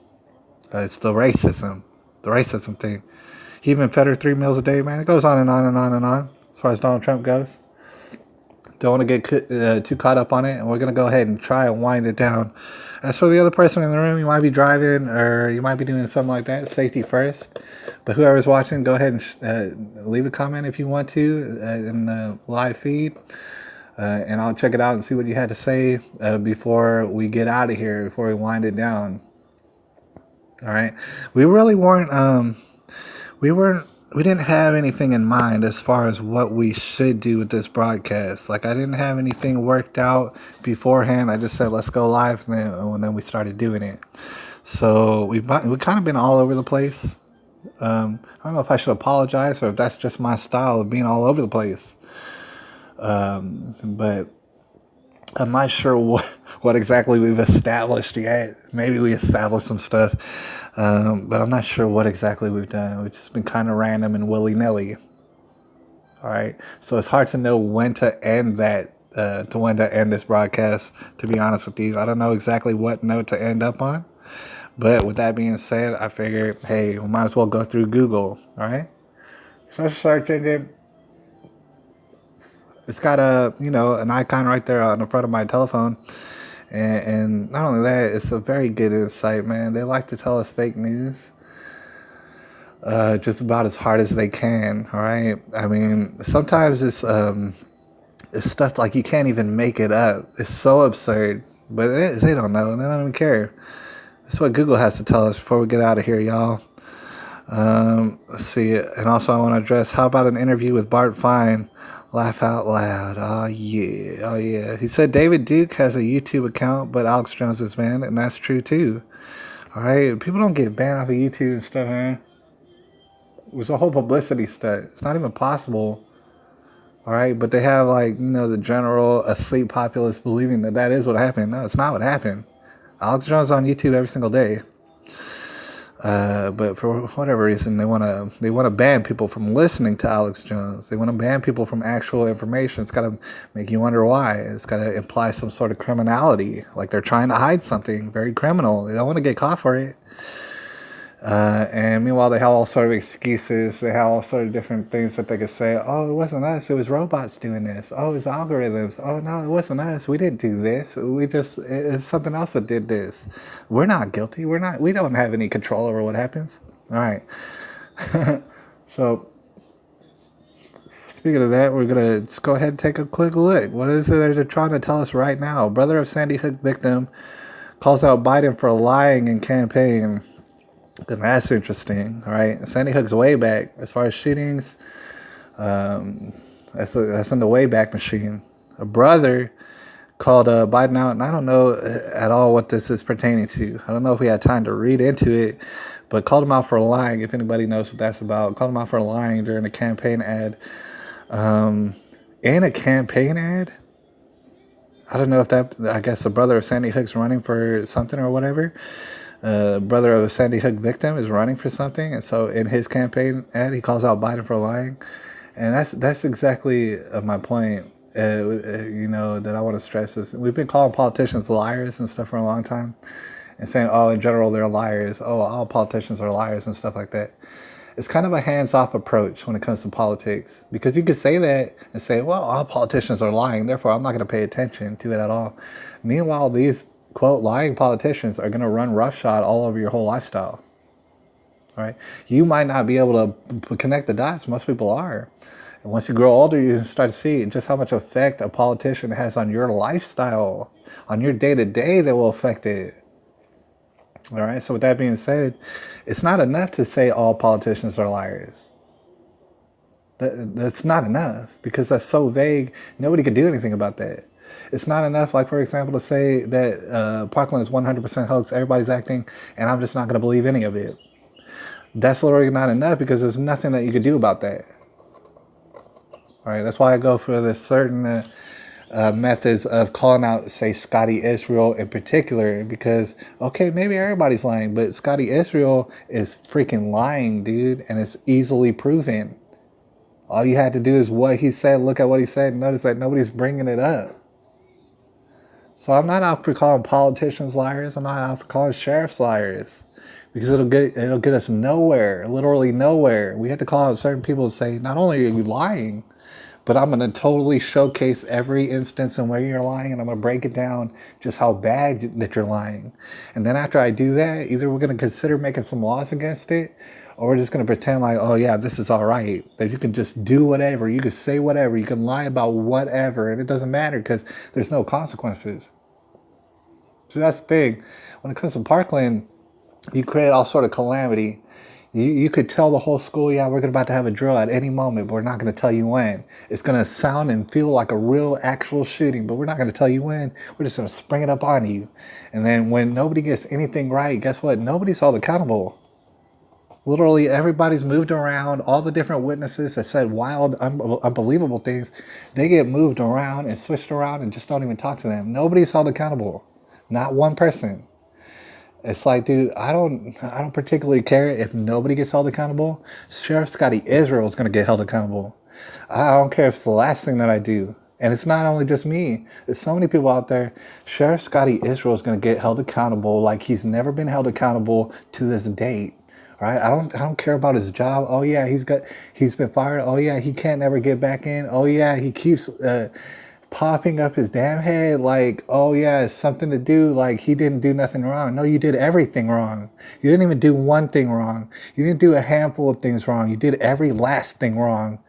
It's still racism. The racism thing. He even fed her 3 meals a day, man. It goes on and on and on and on as far as Donald Trump goes. Don't want to get too caught up on it. And we're going to go ahead and try and wind it down. As for the other person in the room, you might be driving or you might be doing something like that. Safety first. But whoever's watching, go ahead and leave a comment if you want to in the live feed. And I'll check it out and see what you had to say before we get out of here, before we wind it down. All right. We really weren't, we didn't have anything in mind as far as what we should do with this broadcast. Like, I didn't have anything worked out beforehand. I just said, let's go live. And then we started doing it. So we've kind of been all over the place. I don't know if I should apologize or if that's just my style of being all over the place. But I'm not sure what exactly we've established yet. Maybe we established some stuff. But I'm not sure what exactly we've done. We've just been kind of random and willy-nilly. All right. So it's hard to know when to end that, when to end this broadcast, to be honest with you. I don't know exactly what note to end up on. But with that being said, I figured, hey, we might as well go through Google. All right. So search engine. It's got an icon right there on the front of my telephone. And not only that, it's a very good insight, man. They like to tell us fake news just about as hard as they can, all right? I mean, sometimes it's stuff like you can't even make it up. It's so absurd, but they don't know. They don't even care. That's what Google has to tell us before we get out of here, y'all. Let's see. And also I want to address, how about an interview with Bart Fine Laugh out loud. Oh yeah. Oh yeah. He said David Duke has a YouTube account, but Alex Jones is banned, and that's true too. All right. People don't get banned off of YouTube and stuff, man. It was a whole publicity stunt. It's not even possible. All right. But they have the general asleep populace believing that that is what happened. No, it's not what happened. Alex Jones on YouTube every single day. But for whatever reason, they wanna ban people from listening to Alex Jones. They want to ban people from actual information. It's got to make you wonder why. It's got to imply some sort of criminality, like they're trying to hide something very criminal. They don't want to get caught for it. And meanwhile, they have all sort of excuses. They have all sort of different things that they could say. Oh, it wasn't us. It was robots doing this. Oh, it was algorithms. Oh, no, it wasn't us. We didn't do this. It's something else that did this. We're not guilty. We don't have any control over what happens. All right. So, speaking of that, we're going to go ahead and take a quick look. What is it they're trying to tell us right now? Brother of Sandy Hook victim calls out Biden for lying in campaign. Then that's interesting, all right? Sandy Hook's way back as far as shootings. That's in the way back machine. A brother called Biden out, and I don't know at all what this is pertaining to. I don't know if we had time to read into it, but called him out for lying. If anybody knows what that's about, called him out for lying during a campaign ad. In a campaign ad, I don't know if I guess the brother of Sandy Hook's running for something or whatever. Brother of a Sandy Hook victim is running for something, and so in his campaign ad, he calls out Biden for lying, and that's exactly my point. That I want to stress is we've been calling politicians liars and stuff for a long time, and saying, oh, in general they're liars. Oh, all politicians are liars and stuff like that. It's kind of a hands-off approach when it comes to politics, because you could say that and say, well, all politicians are lying, therefore I'm not going to pay attention to it at all. Meanwhile, these quote lying politicians are going to run roughshod all over your whole lifestyle. All right, you might not be able to connect the dots. Most people are, and once you grow older, you start to see just how much effect a politician has on your lifestyle, on your day-to-day, that will affect it. All right, so with that being said, it's not enough to say all politicians are liars. That's not enough, because that's so vague. Nobody can do anything about that. It's not enough, like, for example, to say that Parkland is 100% hoax, everybody's acting, and I'm just not going to believe any of it. That's literally not enough, because there's nothing that you could do about that. All right, that's why I go for this certain methods of calling out, say, Scotty Israel in particular, because, okay, maybe everybody's lying, but Scotty Israel is freaking lying, dude, and it's easily proven. All you had to do is what he said, look at what he said, and notice that nobody's bringing it up. So I'm not out for calling politicians liars. I'm not out for calling sheriffs liars, because it'll get us nowhere, literally nowhere. We have to call out certain people and say, not only are you lying, but I'm going to totally showcase every instance in where you're lying, and I'm going to break it down just how bad that you're lying. And then after I do that, either we're going to consider making some laws against it, or we're just going to pretend like, oh yeah, this is all right, that you can just do whatever, you can say whatever, you can lie about whatever, and it doesn't matter because there's no consequences. So that's the thing. When it comes to Parkland, you create all sort of calamity. You could tell the whole school, yeah, we're about to have a drill at any moment, but we're not going to tell you when. It's going to sound and feel like a real actual shooting, but we're not going to tell you when. We're just going to spring it up on you. And then when nobody gets anything right, guess what? Nobody's held accountable. Literally everybody's moved around. All the different witnesses that said wild, unbelievable things, they get moved around and switched around and just don't even talk to them. Nobody's held accountable. Not one person. It's like, dude, I don't particularly care if nobody gets held accountable. Sheriff Scotty Israel is going to get held accountable. I don't care if it's the last thing that I do. And it's not only just me. There's so many people out there. Sheriff Scotty Israel is going to get held accountable like he's never been held accountable to this date. Right? I don't care about his job. Oh yeah, he's been fired. Oh yeah, he can't never get back in. Oh yeah, he keeps popping up his damn head like, oh yeah, it's something to do, like he didn't do nothing wrong. No, you did everything wrong. You didn't even do one thing wrong. You didn't do a handful of things wrong. You did every last thing wrong.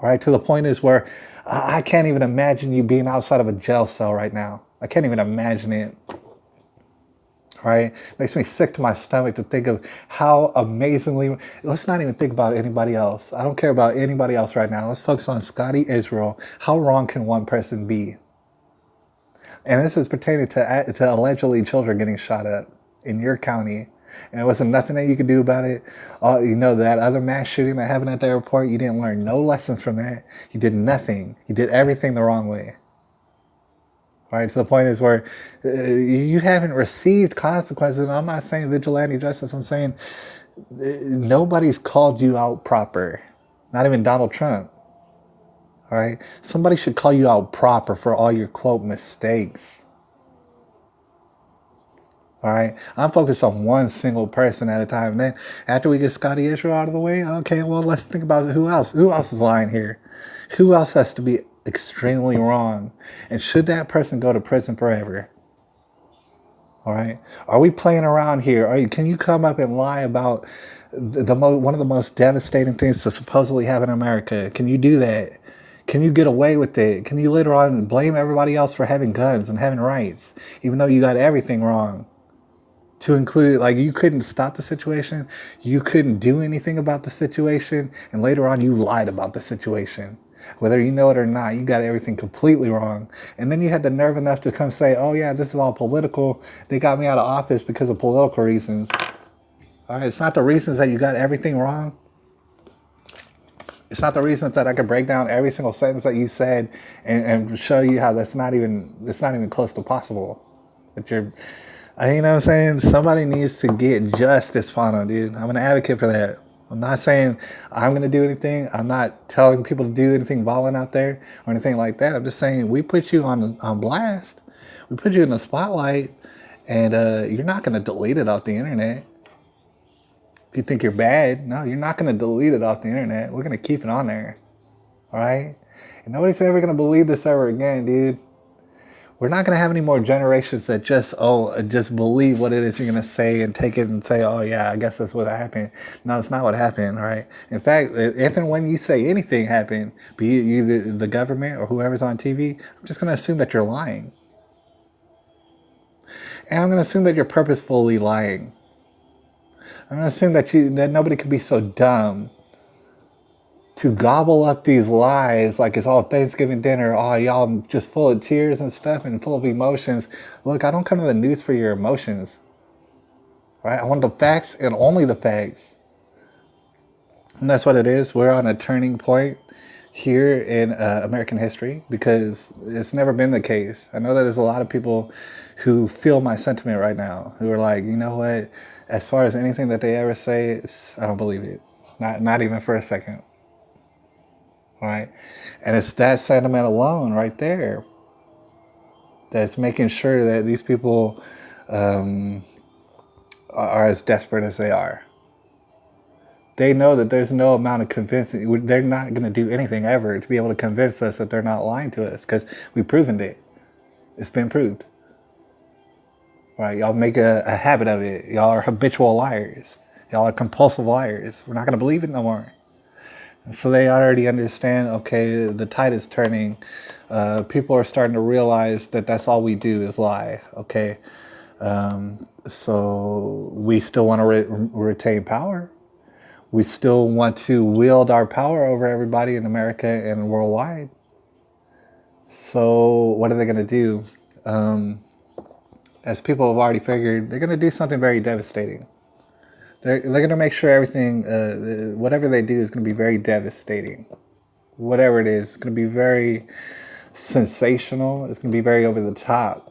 All right, to the point is where I can't even imagine you being outside of a jail cell right now. I can't even imagine it. All right? Makes me sick to my stomach to think of how amazingly. Let's not even think about anybody else. I don't care about anybody else right now. Let's focus on Scotty Israel. How wrong can one person be? And this is pertaining to allegedly children getting shot up in your county. And it wasn't nothing that you could do about it. That other mass shooting that happened at the airport, you didn't learn no lessons from that. You did nothing. You did everything the wrong way. Right? To the point is where you haven't received consequences. And I'm not saying vigilante justice. I'm saying nobody's called you out proper. Not even Donald Trump. All right? Somebody should call you out proper for all your, quote, mistakes. All right, I'm focused on one single person at a time. And then after we get Scotty Israel out of the way, okay, well, let's think about who else. Who else is lying here? Who else has to be extremely wrong? And should that person go to prison forever? All right, are we playing around here? Can you come up and lie about one of the most devastating things to supposedly have in America? Can you do that? Can you get away with it? Can you later on blame everybody else for having guns and having rights, even though you got everything wrong? To include, like, you couldn't stop the situation, you couldn't do anything about the situation, and later on you lied about the situation. Whether you know it or not, you got everything completely wrong. And then you had the nerve enough to come say, oh yeah, this is all political. They got me out of office because of political reasons. All right, it's not the reasons that you got everything wrong. It's not the reasons that I could break down every single sentence that you said and show you how it's not even close to possible. That you're... You know what I'm saying? Somebody needs to get justice on them, dude. I'm an advocate for that. I'm not saying I'm going to do anything. I'm not telling people to do anything violent out there or anything like that. I'm just saying we put you on blast. We put you in the spotlight, and you're not going to delete it off the internet. If you think you're bad, no, you're not going to delete it off the internet. We're going to keep it on there. All right? And nobody's ever going to believe this ever again, dude. We're not going to have any more generations that just believe what it is you're going to say and take it and say, oh, yeah, I guess that's what happened. No, it's not what happened, right? In fact, if and when you say anything happened, be you the government or whoever's on TV, I'm just going to assume that you're lying. And I'm going to assume that you're purposefully lying. I'm going to assume that nobody could be so dumb to gobble up these lies like it's all Thanksgiving dinner. Oh, y'all just full of tears and stuff and full of emotions. Look, I don't come to the news for your emotions. Right? I want the facts and only the facts. And that's what it is. We're on a turning point here in American history because it's never been the case. I know that there's a lot of people who feel my sentiment right now, who are like, you know what? As far as anything that they ever say, I don't believe it. Not even for a second. Right? And it's that sentiment alone right there that's making sure that these people are as desperate as they are. They know that there's no amount of convincing. They're not going to do anything ever to be able to convince us that they're not lying to us because we've proven it. It's been proved. Right? Y'all make a habit of it. Y'all are habitual liars. Y'all are compulsive liars. We're not going to believe it no more. So they already understand, okay, the tide is turning. People are starting to realize that that's all we do is lie, okay? So we still want to retain power. We still want to wield our power over everybody in America and worldwide. So what are they going to do? As people have already figured, they're going to do something very devastating. They're going to make sure everything, whatever they do is going to be very devastating. Whatever it is, it's going to be very sensational. It's going to be very over the top.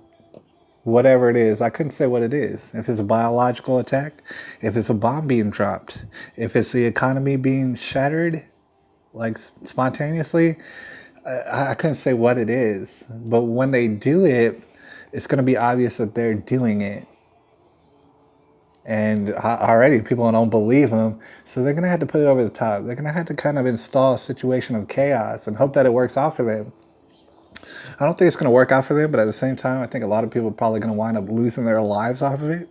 Whatever it is, I couldn't say what it is. If it's a biological attack, if it's a bomb being dropped, if it's the economy being shattered, like spontaneously, I couldn't say what it is. But when they do it, it's going to be obvious that they're doing it. And already people don't believe them, so they're going to have to put it over the top. They're going to have to kind of install a situation of chaos and hope that it works out for them. I don't think it's going to work out for them, but at the same time, I think a lot of people are probably going to wind up losing their lives off of it.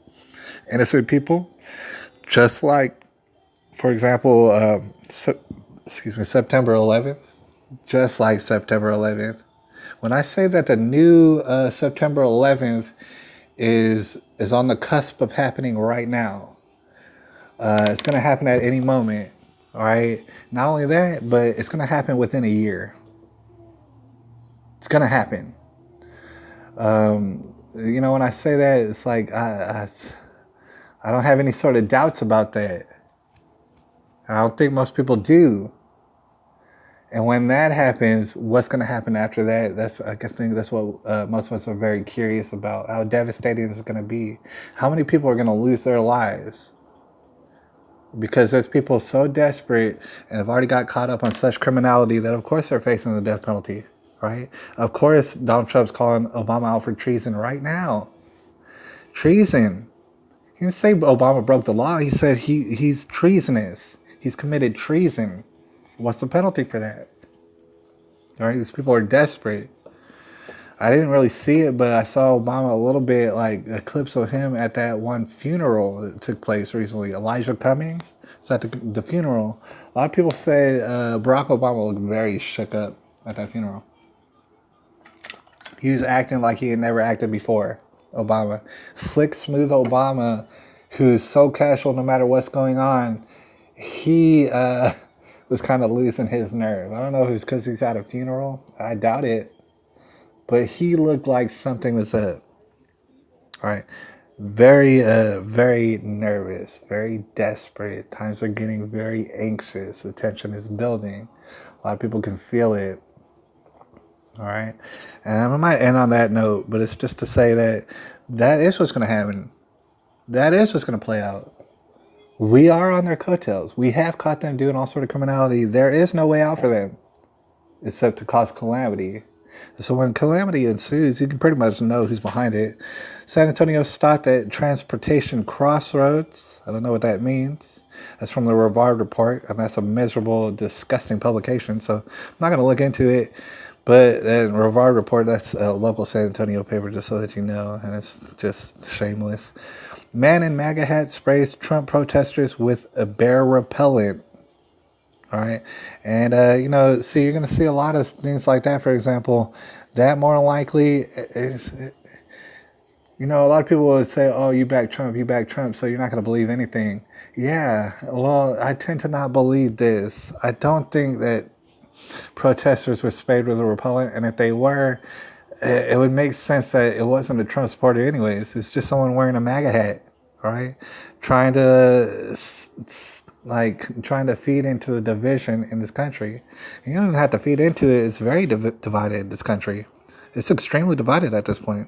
Innocent people. Just like, for example, September 11th. Just like September 11th. When I say that the new September 11th is on the cusp of happening right now. It's going to happen at any moment. All right. Not only that, but it's going to happen within a year. It's going to happen. When I say that, it's like I don't have any sort of doubts about that. I don't think most people do. And when that happens, what's going to happen after that? I think that's what most of us are very curious about. How devastating it's going to be. How many people are going to lose their lives? Because there's people so desperate and have already got caught up on such criminality that of course they're facing the death penalty, right? Of course, Donald Trump's calling Obama out for treason right now. Treason. He didn't say Obama broke the law. He said he's treasonous. He's committed treason. What's the penalty for that? All right, these people are desperate. I didn't really see it, but I saw Obama a little bit, like clips of him at that one funeral that took place recently. Elijah Cummings was at the funeral. A lot of people say Barack Obama looked very shook up at that funeral. He was acting like he had never acted before. Obama, slick, smooth Obama, who's so casual no matter what's going on. He was kind of losing his nerve. I don't know if it's because he's at a funeral. I doubt it. But he looked like something was up. All right. Very, very nervous, very desperate. Times are getting very anxious. The tension is building. A lot of people can feel it. All right. And I might end on that note, but it's just to say that is what's going to happen. That is what's going to play out. We are on their coattails. We have caught them doing all sort of criminality. There is no way out for them except to cause calamity. So when calamity ensues, you can pretty much know who's behind it. San Antonio stopped at transportation crossroads. I don't know what that means. That's from the Revard Report, and that's a miserable, disgusting publication. So I'm not going to look into it. But then Revard Report, that's a local San Antonio paper, just so that you know, and it's just shameless. Man in MAGA hat sprays Trump protesters with a bear repellent. All right. And, you're going to see a lot of things like that. For example, that more likely is, a lot of people would say, oh, you back Trump, so you're not going to believe anything. Yeah, well, I tend to not believe this. I don't think that protesters were sprayed with a repellent. And if they were, it would make sense that it wasn't a Trump supporter anyways. It's just someone wearing a MAGA hat, right? Trying to feed into the division in this country. You don't even have to feed into it. It's very divided, this country. It's extremely divided at this point.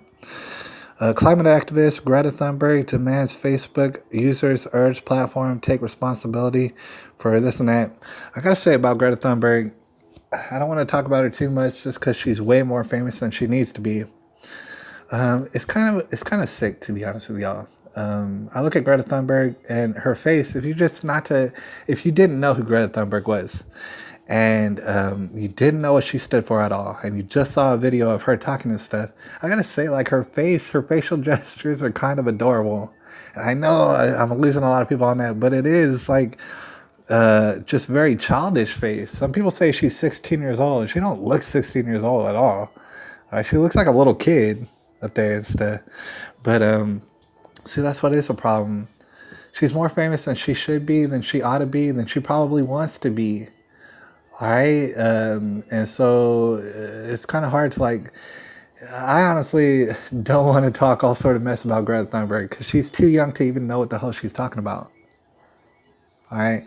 Climate activist Greta Thunberg demands Facebook users urge platform take responsibility for this and that. I gotta say about Greta Thunberg, I don't want to talk about her too much just because she's way more famous than she needs to be. It's kind of sick, to be honest with y'all. I look at Greta Thunberg and her face. If you didn't know who Greta Thunberg was, and you didn't know what she stood for at all, and you just saw a video of her talking and stuff, I gotta say, like her facial gestures are kind of adorable. And I know I'm losing a lot of people on that, but it is like just very childish face. Some people say she's 16 years old. She don't look 16 years old at all. She looks like a little kid up there and stuff. But see, that's what is a problem. She's more famous than she should be, than she ought to be, than she probably wants to be. All right? And so it's kind of hard to I honestly don't want to talk all sort of mess about Greta Thunberg because she's too young to even know what the hell she's talking about. All right.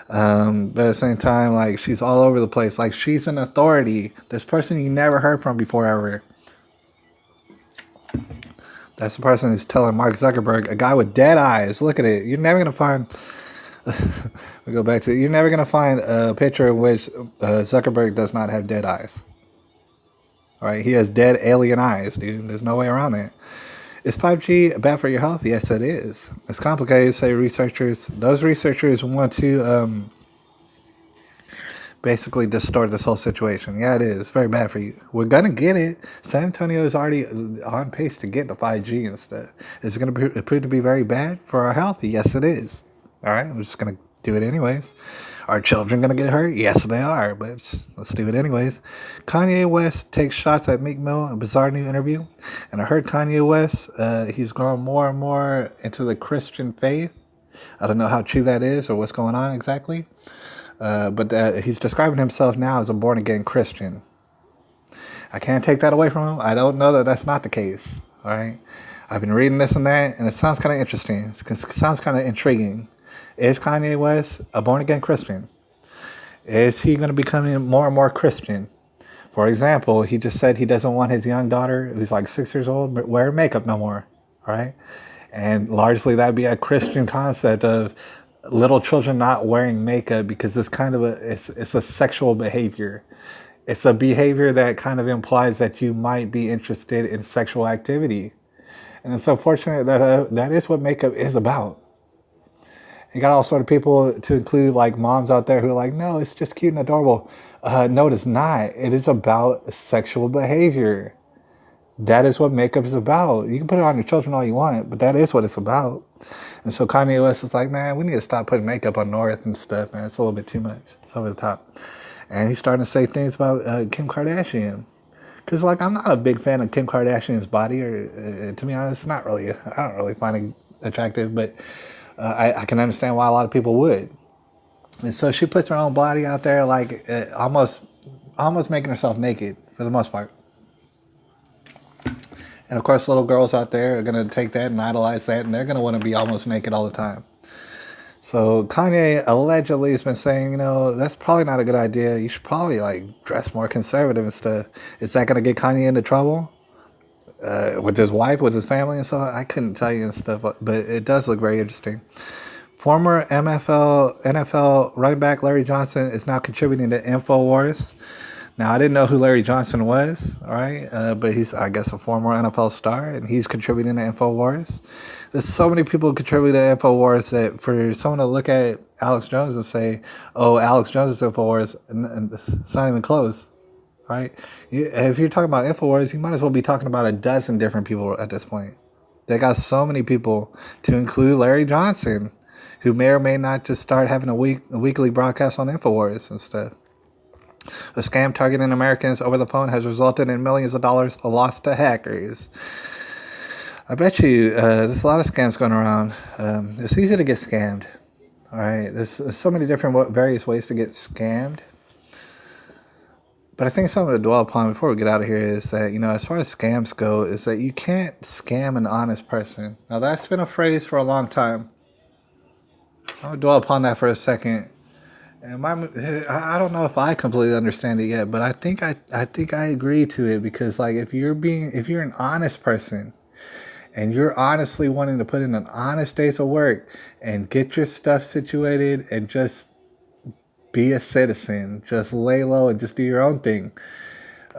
But at the same time, she's all over the place. She's an authority. This person you never heard from before ever. That's the person who's telling Mark Zuckerberg, a guy with dead eyes. Look at it. You're never going to find, we go back to it. You're never going to find a picture in which Zuckerberg does not have dead eyes. All right. He has dead alien eyes, dude. There's no way around it. Is 5G bad for your health? Yes, it is. It's complicated, say researchers. Those researchers want to basically distort this whole situation. Yeah, it is. It's very bad for you. We're going to get it. San Antonio is already on pace to get the 5G and stuff. Is it going to prove to be very bad for our health? Yes, it is. All right, I'm just going to do it anyways. Are children going to get hurt? Yes, they are, but let's do it anyways. Kanye West takes shots at Meek Mill in a bizarre new interview. And I heard Kanye West, he's growing more and more into the Christian faith. I don't know how true that is or what's going on exactly. But he's describing himself now as a born-again Christian. I can't take that away from him. I don't know that that's not the case. All right. I've been reading this and that, and it sounds kind of interesting. It sounds kind of intriguing. Is Kanye West a born-again Christian? Is he going to become more and more Christian? For example, he just said he doesn't want his young daughter, who's like 6 years old, wearing makeup no more. All right. And largely that'd be a Christian concept of little children not wearing makeup because it's kind of it's a sexual behavior. It's a behavior that kind of implies that you might be interested in sexual activity. And it's unfortunate that that is what makeup is about. You got all sort of people to include like moms out there who are like, no, it's just cute and adorable. No, it is not. It is about sexual behavior. That is what makeup is about. You can put it on your children all you want, but that is what it's about. And so Kanye West is like, man, we need to stop putting makeup on North and stuff, man. It's a little bit too much. It's over the top. And he's starting to say things about Kim Kardashian. Because, like, I'm not a big fan of Kim Kardashian's body, or to be honest, not really. I don't really find it attractive, but I can understand why a lot of people would. And so she puts her own body out there, like, almost making herself naked for the most part. And, of course, little girls out there are going to take that and idolize that, and they're going to want to be almost naked all the time. So Kanye allegedly has been saying, you know, that's probably not a good idea. You should probably like dress more conservative and stuff. Is that going to get Kanye into trouble with his wife, with his family and stuff? I couldn't tell you and stuff, but it does look very interesting. Former NFL running back Larry Johnson is now contributing to InfoWars. Now, I didn't know who Larry Johnson was, all right? But he's, I guess, a former NFL star, and he's contributing to InfoWars. There's so many people who contribute to InfoWars that for someone to look at Alex Jones and say, oh, Alex Jones is InfoWars, and it's not even close, right? If you're talking about InfoWars, you might as well be talking about a dozen different people at this point. They got so many people, to include Larry Johnson, who may or may not just start having a weekly broadcast on InfoWars and stuff. A scam targeting Americans over the phone has resulted in millions of dollars lost to hackers. I bet you there's a lot of scams going around. It's easy to get scammed. All right, there's so many different various ways to get scammed. But I think something to dwell upon before we get out of here is that, you know, as far as scams go, is that you can't scam an honest person. Now, that's been a phrase for a long time. I'll dwell upon that for a second. And I don't know if I completely understand it yet, but I think I agree to it because, like, if you're an honest person and you're honestly wanting to put in an honest day's of work and get your stuff situated and just be a citizen, just lay low and just do your own thing.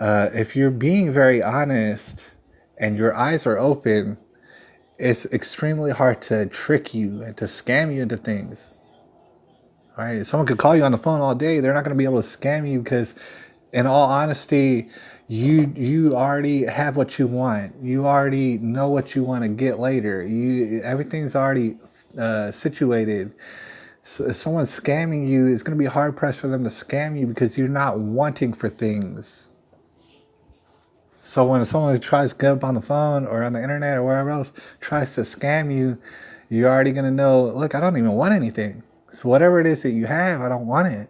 If you're being very honest and your eyes are open, it's extremely hard to trick you and to scam you into things. All right, someone could call you on the phone all day. They're not going to be able to scam you because, in all honesty, you already have what you want. You already know what you want to get later. Everything's already situated. So if someone's scamming you, it's going to be hard pressed for them to scam you because you're not wanting for things. So when someone tries to get up on the phone or on the internet or wherever else tries to scam you, you're already going to know, look, I don't even want anything. So whatever it is that you have, I don't want it.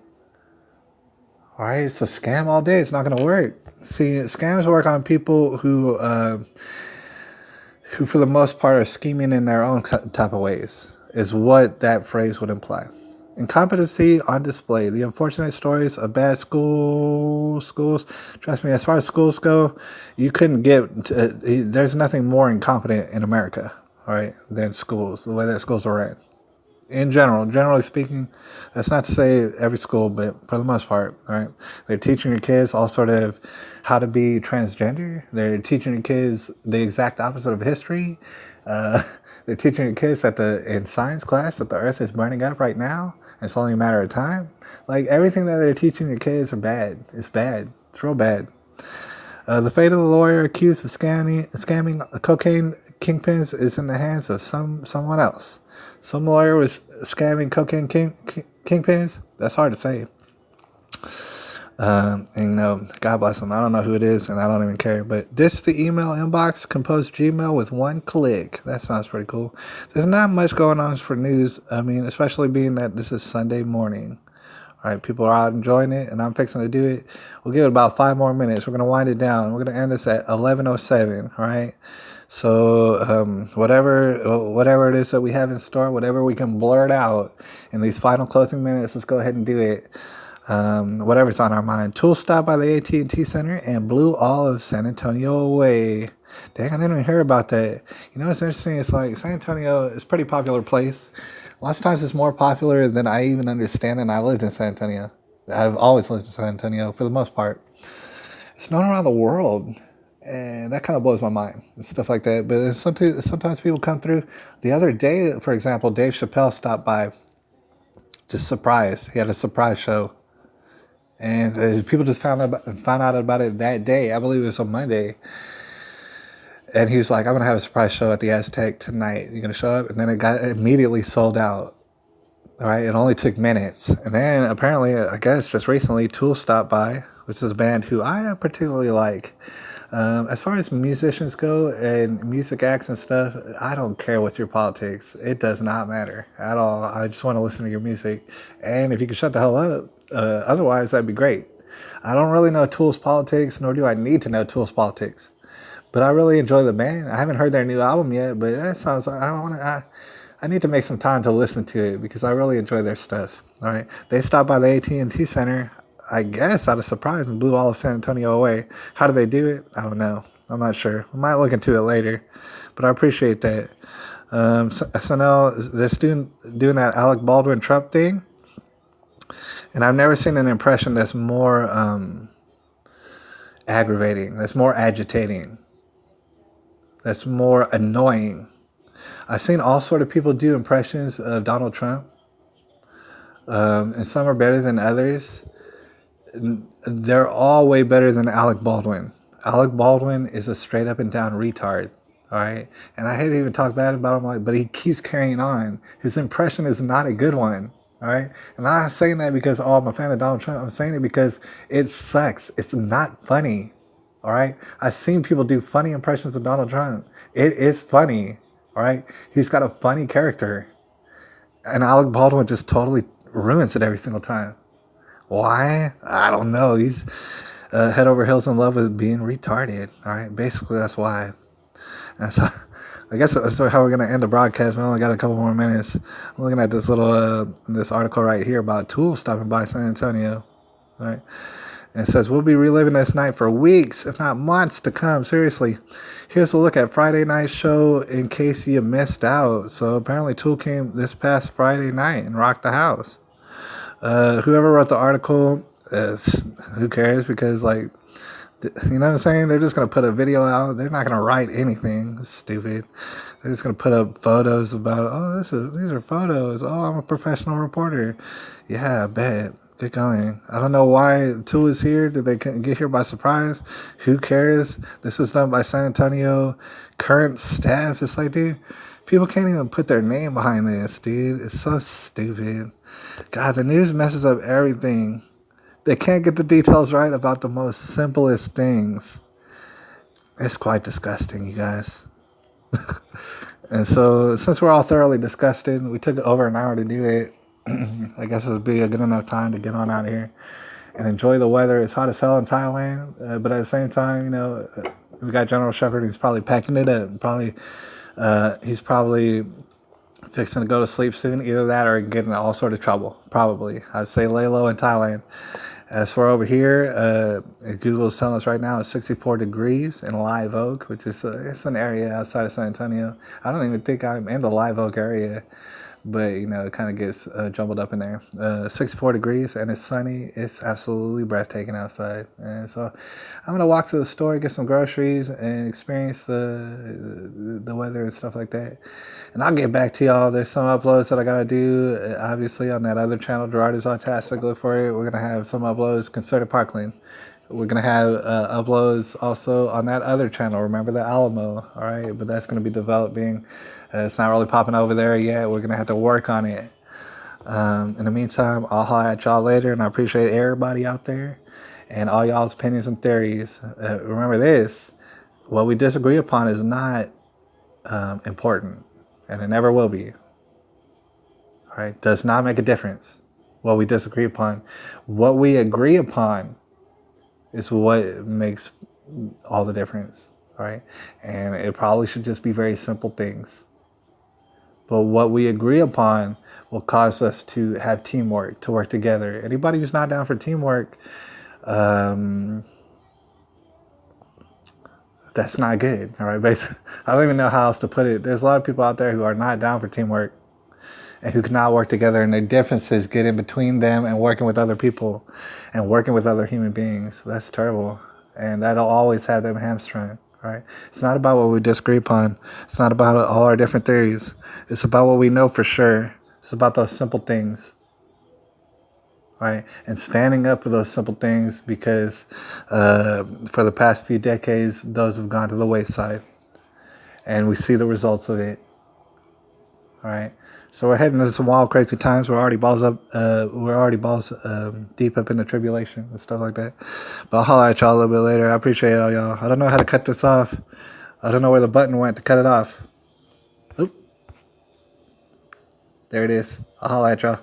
All right, it's a scam all day. It's not going to work. See, scams work on people who for the most part are scheming in their own type of ways, is what that phrase would imply. Incompetency on display. The unfortunate stories of bad schools. Trust me, as far as schools go, you couldn't there's nothing more incompetent in America, all right, than schools, the way that schools are ran. In generally speaking, that's not to say every school, but for the most part, all right, they're teaching your kids all sort of how to be transgender. They're teaching your kids the exact opposite of history. They're teaching your kids that in science class that the earth is burning up right now. And it's only a matter of time. Like, everything that they're teaching your kids are bad. It's bad. It's real bad. The fate of the lawyer accused of scamming a cocaine kingpins is in the hands of someone else. Some lawyer was scamming cocaine kingpins. That's hard to say. And God bless them. I don't know who it is, and I don't even care. But ditch the email inbox, compose Gmail with one click. That sounds pretty cool. There's not much going on for news. I mean, especially being that this is Sunday morning. All right, people are out enjoying it, and I'm fixing to do it. We'll give it about 5 more minutes. We're going to wind it down. We're going to end this at 11:07, all right? So whatever it is that we have in store, whatever we can blurt out in these final closing minutes, let's go ahead and do it. Whatever's on our mind. Tool stopped by the AT&T Center and blew all of San Antonio away. Dang, I didn't even hear about that. You know what's interesting? It's like San Antonio is a pretty popular place. Lots of times it's more popular than I even understand, and I lived in San Antonio. I've always lived in San Antonio for the most part. It's known around the world, and that kind of blows my mind and stuff like that. But sometimes people come through. The other day, for example, Dave Chappelle stopped by, just surprised. He had a surprise show. And people just found out about it that day. I believe it was on Monday. And he was like, I'm going to have a surprise show at the Aztec tonight. You going to show up? And then it got immediately sold out. All right. It only took minutes. And then apparently, I guess just recently, Tool stopped by, which is a band who I particularly like. As far as musicians go and music acts and stuff, I don't care what's your politics. It does not matter at all. I just want to listen to your music. And if you can shut the hell up, otherwise, that'd be great. I don't really know Tool's politics, nor do I need to know Tool's politics. But I really enjoy the band. I haven't heard their new album yet, but that sounds like I need to make some time to listen to it because I really enjoy their stuff. All right, they stopped by the AT&T Center, I guess out of surprise, and blew all of San Antonio away. How did they do it? I don't know. I'm not sure. I might look into it later, but I appreciate that. SNL, they're still doing that Alec Baldwin Trump thing. And I've never seen an impression that's more aggravating, that's more agitating, that's more annoying. I've seen all sort of people do impressions of Donald Trump, and some are better than others. They're all way better than Alec Baldwin. Alec Baldwin is a straight up and down retard. All right. And I hate to even talk bad about him, but he keeps carrying on. His impression is not a good one. All right. And I'm not saying that because, I'm a fan of Donald Trump. I'm saying it because it sucks. It's not funny. All right. I've seen people do funny impressions of Donald Trump. It is funny. All right. He's got a funny character. And Alec Baldwin just totally ruins it every single time. Why? I don't know. He's head over heels in love with being retarded. All right. Basically, that's why. And so, I guess that's how we're going to end the broadcast. We only got a couple more minutes. I'm looking at this this article right here about Tool stopping by San Antonio. All right. And it says, we'll be reliving this night for weeks, if not months to come. Seriously. Here's a look at Friday night's show in case you missed out. So apparently Tool came this past Friday night and rocked the house. Whoever wrote the article, who cares? Because, you know what I'm saying? They're just going to put a video out. They're not going to write anything. It's stupid. They're just going to put up photos about, these are photos. Oh, I'm a professional reporter. Yeah, I bet. Get going. I don't know why Tool is here. Did they get here by surprise? Who cares? This was done by San Antonio current staff. It's like, dude, people can't even put their name behind this, dude. It's so stupid. God, the news messes up everything. They can't get the details right about the most simplest things. It's quite disgusting, you guys. And so, since we're all thoroughly disgusted, we took over an hour to do it. I guess it would be a good enough time to get on out of here and enjoy the weather. It's hot as hell in Thailand, but at the same time, we got General Shepard. He's probably packing it up. He's probably fixing to go to sleep soon. Either that or getting in all sort of trouble. Probably. I'd say lay low in Thailand. As for over here, Google's telling us right now it's 64 degrees in Live Oak, which is it's an area outside of San Antonio. I don't even think I'm in the Live Oak area, but it kind of gets jumbled up in there. 64 degrees and it's sunny. It's absolutely breathtaking outside. And so I'm gonna walk to the store, get some groceries, and experience the weather and stuff like that. And I'll get back to y'all. There's some uploads that I gotta do, obviously, on that other channel, Gerard is Autastic. Look for it. We're gonna have some uploads concerning Parkland. We're gonna have uploads also on that other channel. Remember the Alamo, all right? But that's gonna be developing. It's not really popping over there yet. We're gonna have to work on it. In the meantime, I'll holler at y'all later, and I appreciate everybody out there and all y'all's opinions and theories. Remember this: what we disagree upon is not important, and it never will be. All right, does not make a difference. What we disagree upon, what we agree upon, is what makes all the difference. All right, and it probably should just be very simple things. But what we agree upon will cause us to have teamwork, to work together. Anybody who's not down for teamwork, that's not good. All right, basically, I don't even know how else to put it. There's a lot of people out there who are not down for teamwork and who cannot work together, and their differences get in between them and working with other people and working with other human beings. That's terrible, and that'll always have them hamstrung. Right? It's not about what we disagree upon. It's not about all our different theories. It's about what we know for sure. It's about those simple things. Right? And standing up for those simple things, because for the past few decades, those have gone to the wayside. And we see the results of it. All right. So we're heading into some wild, crazy times. We're already balls up. We're already balls deep up in the tribulation and stuff like that. But I'll holler at y'all a little bit later. I appreciate it, all y'all. I don't know how to cut this off. I don't know where the button went to cut it off. Oop. There it is. I'll holler at y'all.